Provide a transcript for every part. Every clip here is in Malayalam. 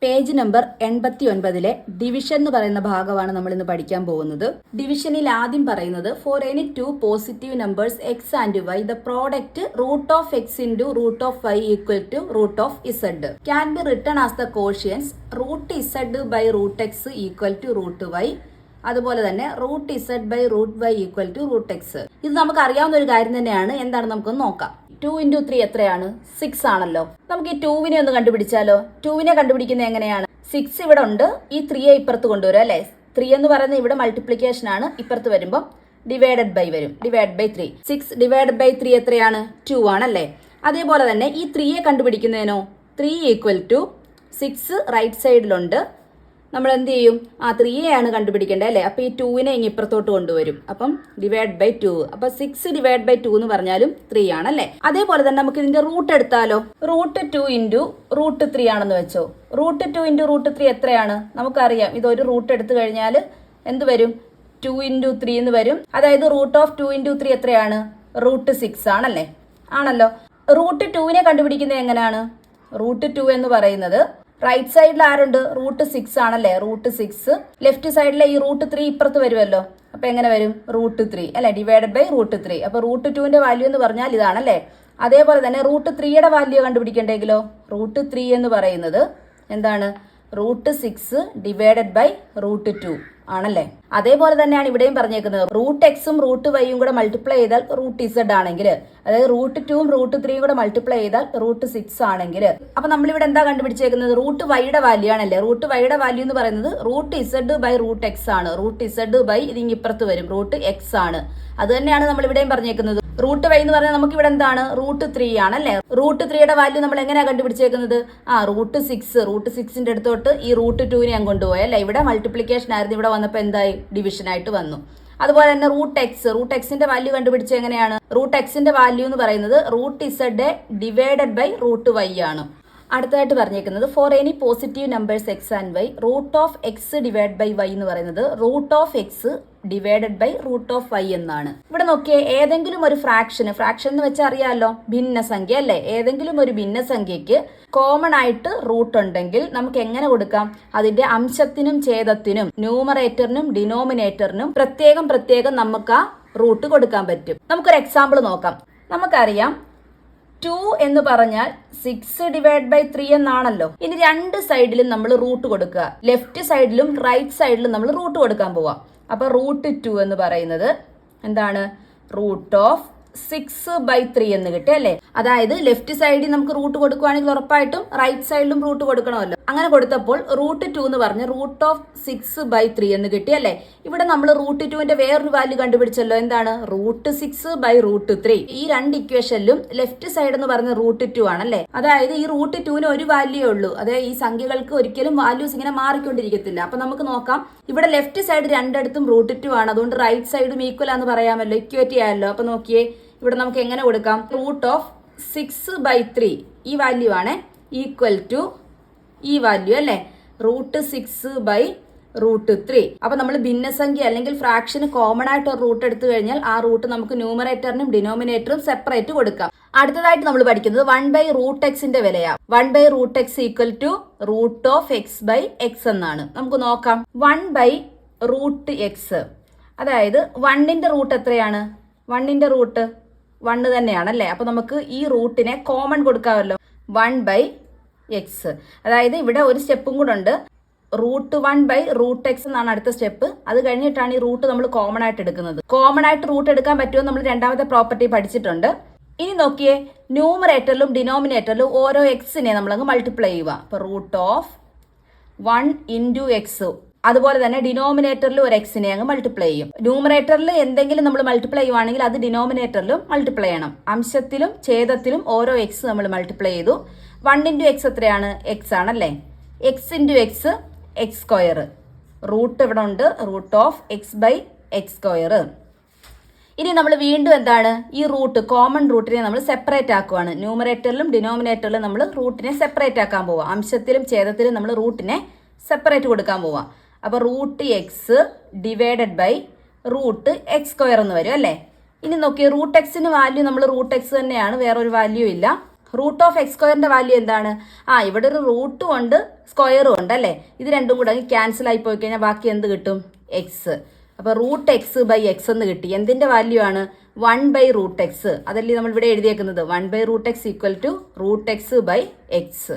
പേജ് നമ്പർ 89 ഡിവിഷൻ എന്ന് പറയുന്ന ഭാഗമാണ് നമ്മൾ ഇന്ന് പഠിക്കാൻ പോകുന്നത്. ഡിവിഷനിൽ ആദ്യം പറയുന്നത് for any two positive numbers x and y the product root of x into root of y equal to root of z can be written as the quotients root z by root x equal to root y, അതുപോലെ തന്നെ root z by root y equal to root x. ഇത് നമുക്ക് അറിയാവുന്ന ഒരു കാര്യം തന്നെയാണ്. എന്താണ് നമുക്കൊന്ന് നോക്കാം. 2 × 3 എത്രയാണ്? 6 ആണല്ലോ. നമുക്ക് ഈ 2വിനെ ഒന്ന് കണ്ടുപിടിച്ചാലോ? 2വിനെ കണ്ടുപിടിക്കുന്നത് എങ്ങനെയാണ്? 6 ഇവിടെ ഉണ്ട്, ഈ 3യെ ഇപ്പുറത്ത് കൊണ്ടുവരും അല്ലേ. 3 എന്ന് പറയുന്നത് ഇവിടെ മൾട്ടിപ്ലിക്കേഷൻ ആണ്. ഇപ്പുറത്ത് വരുമ്പോൾ ഡിവൈഡഡ് ബൈ വരും, ഡിവൈഡ് ബൈ 3. 6 ഡിവൈഡ് ബൈ 3 എത്രയാണ്? 2 ആണല്ലേ. അതേപോലെ തന്നെ ഈ 3യെ കണ്ടുപിടിക്കുന്നതിനോ 3 ഈക്വൽ ടു 6 റൈറ്റ് സൈഡിലുണ്ട്. നമ്മൾ എന്ത് ചെയ്യും? 3യെയാണ് കണ്ടുപിടിക്കേണ്ടത് അല്ലേ. അപ്പോൾ ഈ 2വിനെ ഇങ്ങ് ഇപ്പുറത്തോട്ട് കൊണ്ടുവരും. അപ്പം ഡിവൈഡ് ബൈ 2. അപ്പോൾ 6 ഡിവൈഡ് ബൈ 2 എന്ന് പറഞ്ഞാലും 3 ആണല്ലേ. അതേപോലെ തന്നെ നമുക്ക് ഇതിന്റെ റൂട്ട് എടുത്താലോ? റൂട്ട് 2 ഇൻറ്റു റൂട്ട് 3 ആണെന്ന് വെച്ചോ. റൂട്ട് 2 ഇൻറ്റു റൂട്ട് 3 എത്രയാണ്? നമുക്കറിയാം, ഇതൊരു റൂട്ട് എടുത്തു കഴിഞ്ഞാൽ എന്ത് വരും? 2 ഇൻറ്റു 3 എന്ന് വരും. അതായത് റൂട്ട് ഓഫ് 2 ഇൻറ്റു 3 എത്രയാണ്? റൂട്ട് 6 ആണല്ലേ. ആണല്ലോ. റൂട്ട് 2വിനെ കണ്ടുപിടിക്കുന്നത് എങ്ങനെയാണ്? റൂട്ട് 2 എന്ന് പറയുന്നത് റൈറ്റ് സൈഡിൽ ആരുണ്ട്? റൂട്ട് 6 ആണല്ലേ. റൂട്ട് 6 ലെഫ്റ്റ് സൈഡിലെ ഈ റൂട്ട് 3 ഇപ്പുറത്ത് വരുമല്ലോ. അപ്പൊ എങ്ങനെ വരും? റൂട്ട് 3 അല്ലെ, ഡിവൈഡഡ് ബൈ റൂട്ട് 3. അപ്പൊ റൂട്ട് 2വിന്റെ വാല്യൂ എന്ന് പറഞ്ഞാൽ ഇതാണല്ലേ. അതേപോലെ തന്നെ റൂട്ട് 3യുടെ വാല്യൂ കണ്ടുപിടിക്കണ്ടെങ്കിലോ? റൂട്ട് 3 എന്ന് പറയുന്നത് എന്താണ്? റൂട്ട് 6 ഡിവൈഡഡ് ബൈ റൂട്ട് 2 ആണല്ലേ. അതേപോലെ തന്നെയാണ് ഇവിടെയും പറഞ്ഞേക്കുന്നത്. റൂട്ട് എക്സും റൂട്ട് വൈയും കൂടെ മൾട്ടിപ്ലൈ ചെയ്താൽ റൂട്ട് ഇസഡ് ആണെങ്കിൽ, അതായത് റൂട്ട് 2ഉം റൂട്ട് 3യും കൂടെ മൾട്ടിപ്ലൈ ചെയ്താൽ റൂട്ട് 6 ആണെങ്കിൽ, അപ്പൊ നമ്മളിവിടെ എന്താ കണ്ടുപിടിച്ചേക്കുന്നത്? റൂട്ട് വൈയുടെ വാല്യൂ ആണല്ലേ. റൂട്ട് വൈയുടെ വാല്യൂ എന്ന് പറയുന്നത് root z by root x ആണ്. റൂട്ട് ഇസഡ് ബൈ ഇതിങ് ഇപ്പുറത്ത് വരും, റൂട്ട് എക്സ് ആണ്. അത് തന്നെയാണ് നമ്മൾ ഇവിടെയും പറഞ്ഞേക്കുന്നത്. റൂട്ട് വൈ എന്ന് പറഞ്ഞാൽ നമുക്ക് ഇവിടെ എന്താണ്? റൂട്ട് 3 ആണല്ലേ. റൂട്ട് 3യുടെ വാല്യൂ നമ്മൾ എങ്ങനെയാണ് കണ്ടുപിടിച്ചേക്കുന്നത്? റൂട്ട് 6. റൂട്ട് 6ന്റെ അടുത്തോട്ട് ഈ റൂട്ട് 2വിനെ ഞാൻ കൊണ്ടുപോയി അല്ലേ. ഇവിടെ മൾട്ടിപ്ലിക്കേഷൻ ആയിരുന്നു, ഇവിടെ വന്നപ്പോൾ എന്തായി? ഡിവിഷൻ ആയിട്ട് വന്നു. അതുപോലെ തന്നെ റൂട്ട് എക്സിന്റെ വാല്യൂ കണ്ടുപിടിച്ച് എങ്ങനെയാണ്? റൂട്ട് എക്സിന്റെ വാല്യൂ എന്ന് പറയുന്നത് root z divided by root y ആണ്. അടുത്തതായിട്ട് പറഞ്ഞേക്കുന്നത് for any positive numbers x and y root of x divide by y എന്ന് പറയുന്നത് root of x divided by root of y എന്നാണ്. ഇവിടെ നോക്കിയേ, ഏതെങ്കിലും ഒരു ഫ്രാക്ഷൻ എന്ന് വെച്ചാൽ അറിയാമല്ലോ, ഭിന്നസംഖ്യ അല്ലേ. ഏതെങ്കിലും ഒരു ഭിന്നസംഖ്യക്ക് കോമൺ ആയിട്ട് റൂട്ട് ഉണ്ടെങ്കിൽ നമുക്ക് എങ്ങനെ കൊടുക്കാം? അതിന്റെ അംശത്തിനും ഛേദത്തിനും ന്യൂമറേറ്ററിനും ഡിനോമിനേറ്ററിനും പ്രത്യേകം നമുക്ക് ആ റൂട്ട് കൊടുക്കാൻ പറ്റും. നമുക്കൊരു എക്സാമ്പിൾ നോക്കാം. നമുക്കറിയാം 2 എന്ന് പറഞ്ഞാൽ 6 ഡിവൈഡ് ബൈ 3 എന്നാണല്ലോ. ഇനി രണ്ട് സൈഡിലും നമ്മൾ റൂട്ട് കൊടുക്കുക. ലെഫ്റ്റ് സൈഡിലും റൈറ്റ് സൈഡിലും നമ്മൾ റൂട്ട് കൊടുക്കാൻ പോവാം. അപ്പൊ റൂട്ട് 2 എന്ന് പറയുന്നത് എന്താണ്? റൂട്ട് ഓഫ് 6 ബൈ 3 എന്ന് കിട്ടി അല്ലേ. അതായത് ലെഫ്റ്റ് സൈഡിൽ നമുക്ക് റൂട്ട് കൊടുക്കുകയാണെങ്കിൽ ഉറപ്പായിട്ടും റൈറ്റ് സൈഡിലും റൂട്ട് കൊടുക്കണമല്ലോ. അങ്ങനെ കൊടുത്തപ്പോൾ റൂട്ട് 2 എന്ന് പറഞ്ഞ് റൂട്ട് ഓഫ് 6 ബൈ 3 എന്ന് കിട്ടി അല്ലേ. ഇവിടെ നമ്മൾ റൂട്ട് 2വിന്റെ വേറൊരു വാല്യൂ കണ്ടുപിടിച്ചല്ലോ. എന്താണ്? Root 6 by root 3. ഈ രണ്ട് ഇക്വേഷനിലും ലെഫ്റ്റ് സൈഡ് എന്ന് പറഞ്ഞ റൂട്ട് 2 ആണല്ലേ. അതായത് ഈ റൂട്ട് 2വിന് ഒരു വാല്യൂ ഉള്ളൂ. അതായത് ഈ സംഖ്യകൾക്ക് ഒരിക്കലും വാല്യൂസ് ഇങ്ങനെ മാറിക്കൊണ്ടിരിക്കത്തില്ല. അപ്പൊ നമുക്ക് നോക്കാം, ഇവിടെ ലെഫ്റ്റ് സൈഡ് രണ്ടിടത്തും റൂട്ട് 2 ആണ്. അതുകൊണ്ട് റൈറ്റ് സൈഡും ഈക്വൽ ആണെന്ന് പറയാമല്ലോ, ഇക്വേറ്റ് ചെയ്യാമല്ലോ. അപ്പൊ നോക്കിയേ, ഇവിടെ നമുക്ക് എങ്ങനെ കൊടുക്കാം? റൂട്ട് ഓഫ് 6 ബൈ 3 ഈ വാല്യൂ ആണ് ഈക്വൽ ടു ഈ വാല്യൂ അല്ലേ, റൂട്ട് 6 ബൈ റൂട്ട് 3. അപ്പൊ നമ്മൾ ഭിന്നസംഖ്യ അല്ലെങ്കിൽ ഫ്രാക്ഷന് കോമൺ ആയിട്ട് ഒരു റൂട്ട് എടുത്തു കഴിഞ്ഞാൽ ആ റൂട്ട് നമുക്ക് ന്യൂമറേറ്ററിനും ഡിനോമിനേറ്ററും സെപ്പറേറ്റ് കൊടുക്കാം. അടുത്തതായിട്ട് നമ്മൾ പഠിക്കുന്നത് 1 ബൈ റൂട്ട് എക്സിന്റെ വിലയാണ്. 1 by root x equal to root of x by x എന്നാണ്. നമുക്ക് നോക്കാം. 1 ബൈ റൂട്ട് എക്സ്, അതായത് 1ന്റെ റൂട്ട് എത്രയാണ്? 1ന്റെ റൂട്ട് 1 തന്നെയാണല്ലേ. അപ്പൊ നമുക്ക് ഈ റൂട്ടിനെ കോമൺ കൊടുക്കാമല്ലോ. 1 ബൈ എക്സ്, അതായത് ഇവിടെ ഒരു സ്റ്റെപ്പും കൂടെ ഉണ്ട്. റൂട്ട് 1 ബൈ റൂട്ട് എക്സ് എന്നാണ് അടുത്ത സ്റ്റെപ്പ്. അത് കഴിഞ്ഞിട്ടാണ് ഈ റൂട്ട് നമ്മൾ കോമൺ ആയിട്ട് എടുക്കുന്നത്. കോമൺ ആയിട്ട് റൂട്ട് എടുക്കാൻ പറ്റുമോ നമ്മൾ രണ്ടാമത്തെ പ്രോപ്പർട്ടി പഠിച്ചിട്ടുണ്ട്. ഇനി നോക്കിയേ, ന്യൂമറേറ്ററിലും ഡിനോമിനേറ്ററിലും ഓരോ എക്സിനെ നമ്മളങ്ങ് മൾട്ടിപ്ലൈ ചെയ്യുക. അപ്പൊ റൂട്ട് ഓഫ് 1 ഇൻറ്റു എക്സ്. അതുപോലെ തന്നെ ഡിനോമിനേറ്ററിൽ ഒരു എക്സിനെ അങ്ങ് മൾട്ടിപ്ലൈ ചെയ്യും. ന്യൂമറേറ്ററിൽ എന്തെങ്കിലും നമ്മൾ മൾട്ടിപ്ലൈ ചെയ്യുവാണെങ്കിൽ അത് ഡിനോമിനേറ്ററിലും മൾട്ടിപ്ലൈ ചെയ്യണം. അംശത്തിലും ഛേദത്തിലും ഓരോ എക്സ് നമ്മൾ മൾട്ടിപ്ലൈ ചെയ്തു. 1 ഇൻറ്റു എക്സ് എത്രയാണ്? എക്സ് ആണല്ലേ. X into x x square. Root ഇവിടെ ഉണ്ട്, root of x by x square. ഇനി നമ്മൾ വീണ്ടും എന്താണ്? ഈ റൂട്ട് കോമൺ റൂട്ടിനെ നമ്മൾ സെപ്പറേറ്റ് ആക്കുവാണ്. ന്യൂമറേറ്ററിലും ഡിനോമിനേറ്ററിലും നമ്മൾ റൂട്ടിനെ സെപ്പറേറ്റ് ആക്കാൻ പോവാം. അംശത്തിലും ഛേദത്തിലും നമ്മൾ റൂട്ടിനെ സെപ്പറേറ്റ് കൊടുക്കാൻ പോവാം. അപ്പൊ root x divided by root x square എന്ന് വരും അല്ലേ. ഇനി നോക്കി, റൂട്ട് എക്സിന് വാല്യൂ നമ്മൾ റൂട്ട് എക്സ് തന്നെയാണ്, വേറൊരു വാല്യൂ ഇല്ല. റൂട്ട് ഓഫ് എക്സ് സ്ക്വയറിൻ്റെ വാല്യൂ എന്താണ്? ഇവിടെ ഒരു റൂട്ടും ഉണ്ട് സ്ക്വയറും ഉണ്ട് അല്ലേ? ഇത് രണ്ടും കൂടെ ക്യാൻസൽ ആയി പോയി കഴിഞ്ഞാൽ ബാക്കി എന്ത് കിട്ടും? എക്സ്. അപ്പോൾ റൂട്ട് എക്സ് ബൈ എക്സ് എന്ന് കിട്ടി. എന്തിൻ്റെ വാല്യൂ ആണ്? 1/√x. അതല്ലേ നമ്മൾ ഇവിടെ എഴുതിയേക്കുന്നത്. 1/√x equal to √x/x.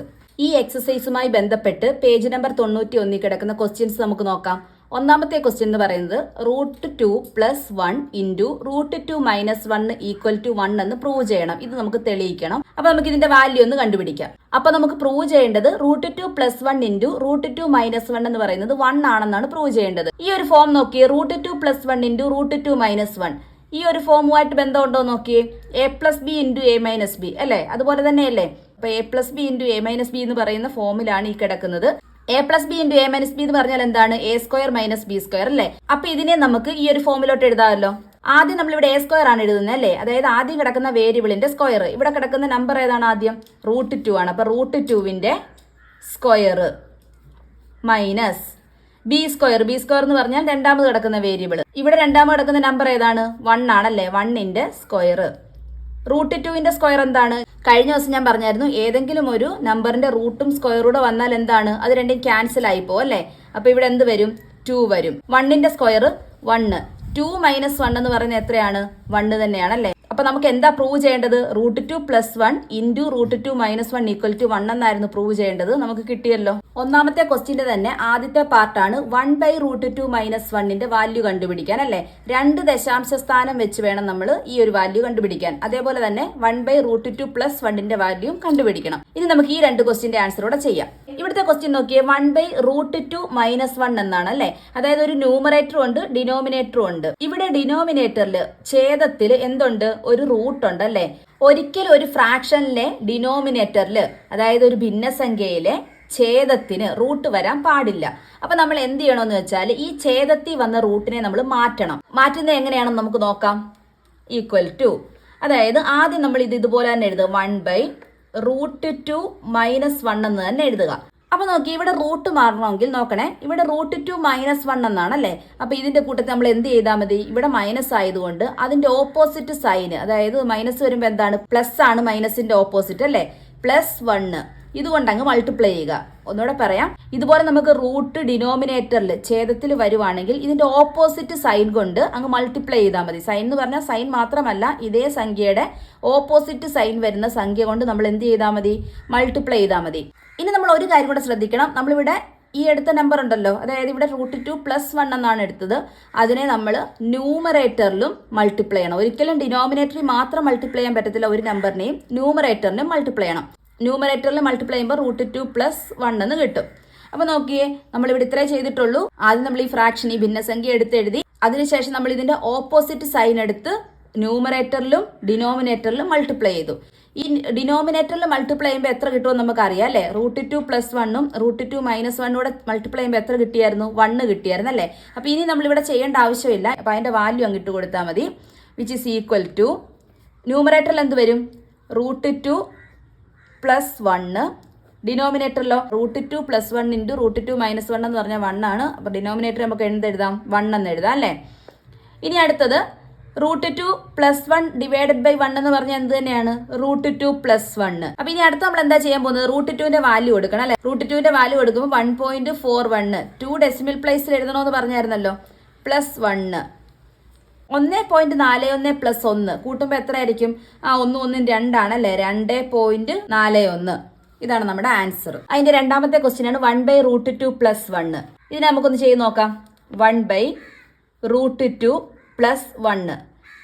ഈ എക്സസൈസുമായി ബന്ധപ്പെട്ട് പേജ് നമ്പർ 91 കിടക്കുന്ന ക്വസ്റ്റ്യൻസ് നമുക്ക് നോക്കാം. ഒന്നാമത്തെ ക്വസ്റ്റ്യൻ എന്ന് പറയുന്നത് √2 + 1 ഇൻറ്റു √2 - 1 ഈക്വൽ ടു 1 എന്ന് പ്രൂവ് ചെയ്യണം. ഇത് നമുക്ക് തെളിയിക്കണം. അപ്പോൾ നമുക്ക് ഇതിന്റെ വാല്യൂ ഒന്ന് കണ്ടുപിടിക്കാം. അപ്പോൾ നമുക്ക് പ്രൂവ് ചെയ്യേണ്ടത് √2 + 1 ഇൻറ്റു √2 - 1 എന്ന് പറയുന്നത് 1 ആണെന്നാണ് പ്രൂവ് ചെയ്യേണ്ടത്. ഈ ഒരു ഫോം നോക്കിയേ, √2 + 1 ഇൻറ്റു √2 - 1. ഈ ഒരു ഫോമുമായിട്ട് ബന്ധമുണ്ടോ നോക്കിയേ. a + b into a - b അല്ലേ? അതുപോലെ തന്നെയല്ലേ? അപ്പോൾ a + b into a - b എന്ന് പറയുന്ന ഫോമിലാണ് ഈ കിടക്കുന്നത്. a + b into a - b എന്ന് പറഞ്ഞാൽ എന്താണ്? a² - b² അല്ലേ? അപ്പൊ ഇതിനെ നമുക്ക് ഈ ഒരു ഫോമിലോട്ട് എഴുതാമല്ലോ. ആദ്യം നമ്മളിവിടെ a² ആണ് എഴുതുന്നത് അല്ലേ? അതായത് ആദ്യം കിടക്കുന്ന വേരിയബിളിന്റെ സ്ക്വയർ. ഇവിടെ കിടക്കുന്ന നമ്പർ ഏതാണ്? ആദ്യം √2 ആണ്. അപ്പൊ √2ന്റെ സ്ക്വയർ മൈനസ് b² എന്ന് പറഞ്ഞാൽ രണ്ടാമത് കിടക്കുന്ന വേരിയബിൾ. ഇവിടെ രണ്ടാമത് കിടക്കുന്ന നമ്പർ ഏതാണ്? 1 ആണല്ലേ? 1ന്റെ സ്ക്വയർ. √2ന്റെ സ്ക്വയർ എന്താണ്? കഴിഞ്ഞ ദിവസം ഞാൻ പറഞ്ഞായിരുന്നു, ഏതെങ്കിലും ഒരു നമ്പറിന്റെ റൂട്ടും സ്ക്വയറൂടെ വന്നാൽ എന്താണ്? അത് രണ്ടും ക്യാൻസൽ ആയിപ്പോ അല്ലേ? അപ്പൊ ഇവിടെ എന്ത് വരും? 2 വരും. 1ന്റെ സ്ക്വയർ 1. 2 - 1 എന്ന് പറയുന്നത് എത്രയാണ്? 1 തന്നെയാണല്ലേ? അപ്പൊ നമുക്ക് എന്താ പ്രൂവ് ചെയ്യേണ്ടത്? √2 + 1 ഇൻറ്റു √2 - 1 ഈക്വൽ ടു 1 എന്നായിരുന്നു പ്രൂവ് ചെയ്യേണ്ടത്. നമുക്ക് കിട്ടിയല്ലോ. ഒന്നാമത്തെ ക്വസ്റ്റ്യന്റെ തന്നെ ആദ്യത്തെ പാർട്ടാണ് 1/√2 - 1ന്റെ വാല്യൂ കണ്ടുപിടിക്കാൻ അല്ലേ? 2 ദശാംശ സ്ഥാനം വെച്ച് വേണം നമ്മൾ ഈ ഒരു വാല്യൂ കണ്ടുപിടിക്കാൻ. അതേപോലെ തന്നെ 1/√2 + 1ന്റെ വാല്യൂം കണ്ടുപിടിക്കണം. ഇനി നമുക്ക് ഈ 2 ക്വസ്റ്റ്യന്റെ ആൻസറോടെ ചെയ്യാം. ഇവിടുത്തെ ക്വസ്റ്റ്യൻ നോക്കിയേ, 1/√2 - 1 എന്നാണ് അല്ലേ? അതായത് ഒരു ന്യൂമറേറ്ററും ഉണ്ട് ഡിനോമിനേറ്ററും ഉണ്ട്. ഇവിടെ ഡിനോമിനേറ്ററിൽ ഛേദത്തിൽ എന്തുണ്ട്? ഒരു റൂട്ട് ഉണ്ട് അല്ലേ? ഒരിക്കലും ഒരു ഫ്രാക്ഷനിലെ ഡിനോമിനേറ്ററിൽ, അതായത് ഒരു ഭിന്നസംഖ്യയിലെ ഛേദത്തിന് റൂട്ട് വരാൻ പാടില്ല. അപ്പൊ നമ്മൾ എന്ത് ചെയ്യണമെന്ന് വെച്ചാൽ ഈ ഛേദത്തിൽ വന്ന റൂട്ടിനെ നമ്മൾ മാറ്റണം. മാറ്റുന്നത് എങ്ങനെയാണെന്ന് നമുക്ക് നോക്കാം. ഈക്വൽ ടു, അതായത് ആദ്യം നമ്മൾ ഇതുപോലെ തന്നെ എഴുതുക. 1/√2 - 1 എന്ന് തന്നെ എഴുതുക. അപ്പൊ നോക്കി, ഇവിടെ റൂട്ട് മാറണമെങ്കിൽ നോക്കണേ, ഇവിടെ √2 - 1 എന്നാണല്ലേ? അപ്പൊ ഇതിന്റെ കൂട്ടത്തിൽ നമ്മൾ എന്ത് ചെയ്താൽ മതി? ഇവിടെ മൈനസ് ആയതുകൊണ്ട് അതിന്റെ ഓപ്പോസിറ്റ് സൈന്, അതായത് മൈനസ് വരുമ്പോൾ എന്താണ്? പ്ലസ് ആണ് മൈനസിന്റെ ഓപ്പോസിറ്റ് അല്ലേ? +1 ഇതുകൊണ്ട് അങ്ങ് മൾട്ടിപ്ലൈ ചെയ്യുക. ഒന്നുകൂടെ പറയാം, ഇതുപോലെ നമുക്ക് റൂട്ട് ഡിനോമിനേറ്ററിൽ ഛേദത്തിൽ വരുവാണെങ്കിൽ ഇതിന്റെ ഓപ്പോസിറ്റ് സൈൻ കൊണ്ട് അങ്ങ് മൾട്ടിപ്ലൈ ചെയ്താൽ മതി. സൈൻ എന്ന് പറഞ്ഞാൽ സൈൻ മാത്രമല്ല, ഇതേ സംഖ്യയുടെ ഓപ്പോസിറ്റ് സൈൻ വരുന്ന സംഖ്യ കൊണ്ട് നമ്മൾ എന്ത് ചെയ്താൽ മതി? മൾട്ടിപ്ലൈ ചെയ്താൽ മതി. ഇനി നമ്മൾ ഒരു കാര്യം കൂടെ ശ്രദ്ധിക്കണം. നമ്മളിവിടെ ഈ എടുത്ത നമ്പർ ഉണ്ടല്ലോ, അതായത് ഇവിടെ √2 + 1 എന്നാണ് എടുത്തത്. അതിനെ നമ്മൾ ന്യൂമറേറ്ററിലും മൾട്ടിപ്ലൈ ചെയ്യണം. ഒരിക്കലും ഡിനോമിനേറ്ററിൽ മാത്രം മൾട്ടിപ്ലൈ ചെയ്യാൻ പറ്റത്തില്ല. ഒരു നമ്പറിനെയും ന്യൂമറേറ്ററിനും മൾട്ടിപ്ലൈ ചെയ്യണം. ന്യൂമറേറ്ററിൽ മൾട്ടിപ്ലൈ ചെയ്യുമ്പോൾ √2 + 1 എന്ന് കിട്ടും. അപ്പോൾ നോക്കിയേ, നമ്മളിവിടെ ഇത്രേ ചെയ്തിട്ടുള്ളൂ. ആദ്യം നമ്മൾ ഈ ഫ്രാക്ഷൻ, ഈ ഭിന്നസംഖ്യ എടുത്ത് എഴുതി. അതിനുശേഷം നമ്മൾ ഇതിന്റെ ഓപ്പോസിറ്റ് സൈൻ എടുത്ത് ന്യൂമറേറ്ററിലും ഡിനോമിനേറ്ററിലും മൾട്ടിപ്ലൈ ചെയ്തു. ഈ ഡിനോമിനേറ്ററിൽ മൾട്ടിപ്ലൈ ചെയ്യുമ്പോൾ എത്ര കിട്ടുമെന്ന് നമുക്കറിയാം അല്ലേ? √2 + 1ഉം √2 - 1 കൂടെ മൾട്ടിപ്ലൈ ചെയ്യുമ്പോൾ എത്ര കിട്ടിയായിരുന്നു? 1 കിട്ടിയായിരുന്നു അല്ലേ? അപ്പോൾ ഇനി നമ്മളിവിടെ ചെയ്യേണ്ട ആവശ്യമില്ല. അപ്പോൾ അതിൻ്റെ വാല്യൂ അങ്ങിട്ട് കൊടുത്താൽ മതി. വിച്ച് ഈസ് ഈക്വൽ ടു, ന്യൂമറേറ്ററിൽ എന്ത് വരും? √2 + 1. ഡിനോമിനേറ്ററിലോ √2 + 1 ഇൻറ്റു √2 - 1 എന്ന് പറഞ്ഞാൽ 1 ആണ്. അപ്പോൾ ഡിനോമിനേറ്റർ നമുക്ക് എന്തെഴുതാം? 1 എന്ന് എഴുതാം അല്ലേ? ഇനി അടുത്തത് √2 + 1 ഡിവൈഡഡ് ബൈ 1 എന്ന് പറഞ്ഞാൽ എന്ത് തന്നെയാണ്? √2 + 1. അപ്പൊ ഇനി അടുത്ത് നമ്മൾ എന്താ ചെയ്യാൻ പോകുന്നത്? √2ന്റെ വാല്യൂ കൊടുക്കണം അല്ലെ? √2ന്റെ വാല്യൂ കൊടുക്കുമ്പോൾ 1.41 2 ഡെസിമൽ പ്ലേസിൽ എഴുതണമെന്ന് പറഞ്ഞായിരുന്നല്ലോ. +1 1.41 + 1 കൂട്ടുമ്പോൾ എത്ര ആയിരിക്കും? 1 1 2 ആണല്ലേ? 2.41. ഇതാണ് നമ്മുടെ ആൻസർ. അതിന്റെ രണ്ടാമത്തെ ക്വസ്റ്റ്യൻ ആണ് 1/√2 + 1. ഇതിനെ നമുക്കൊന്ന് ചെയ്ത് നോക്കാം. 1/√2 + 1.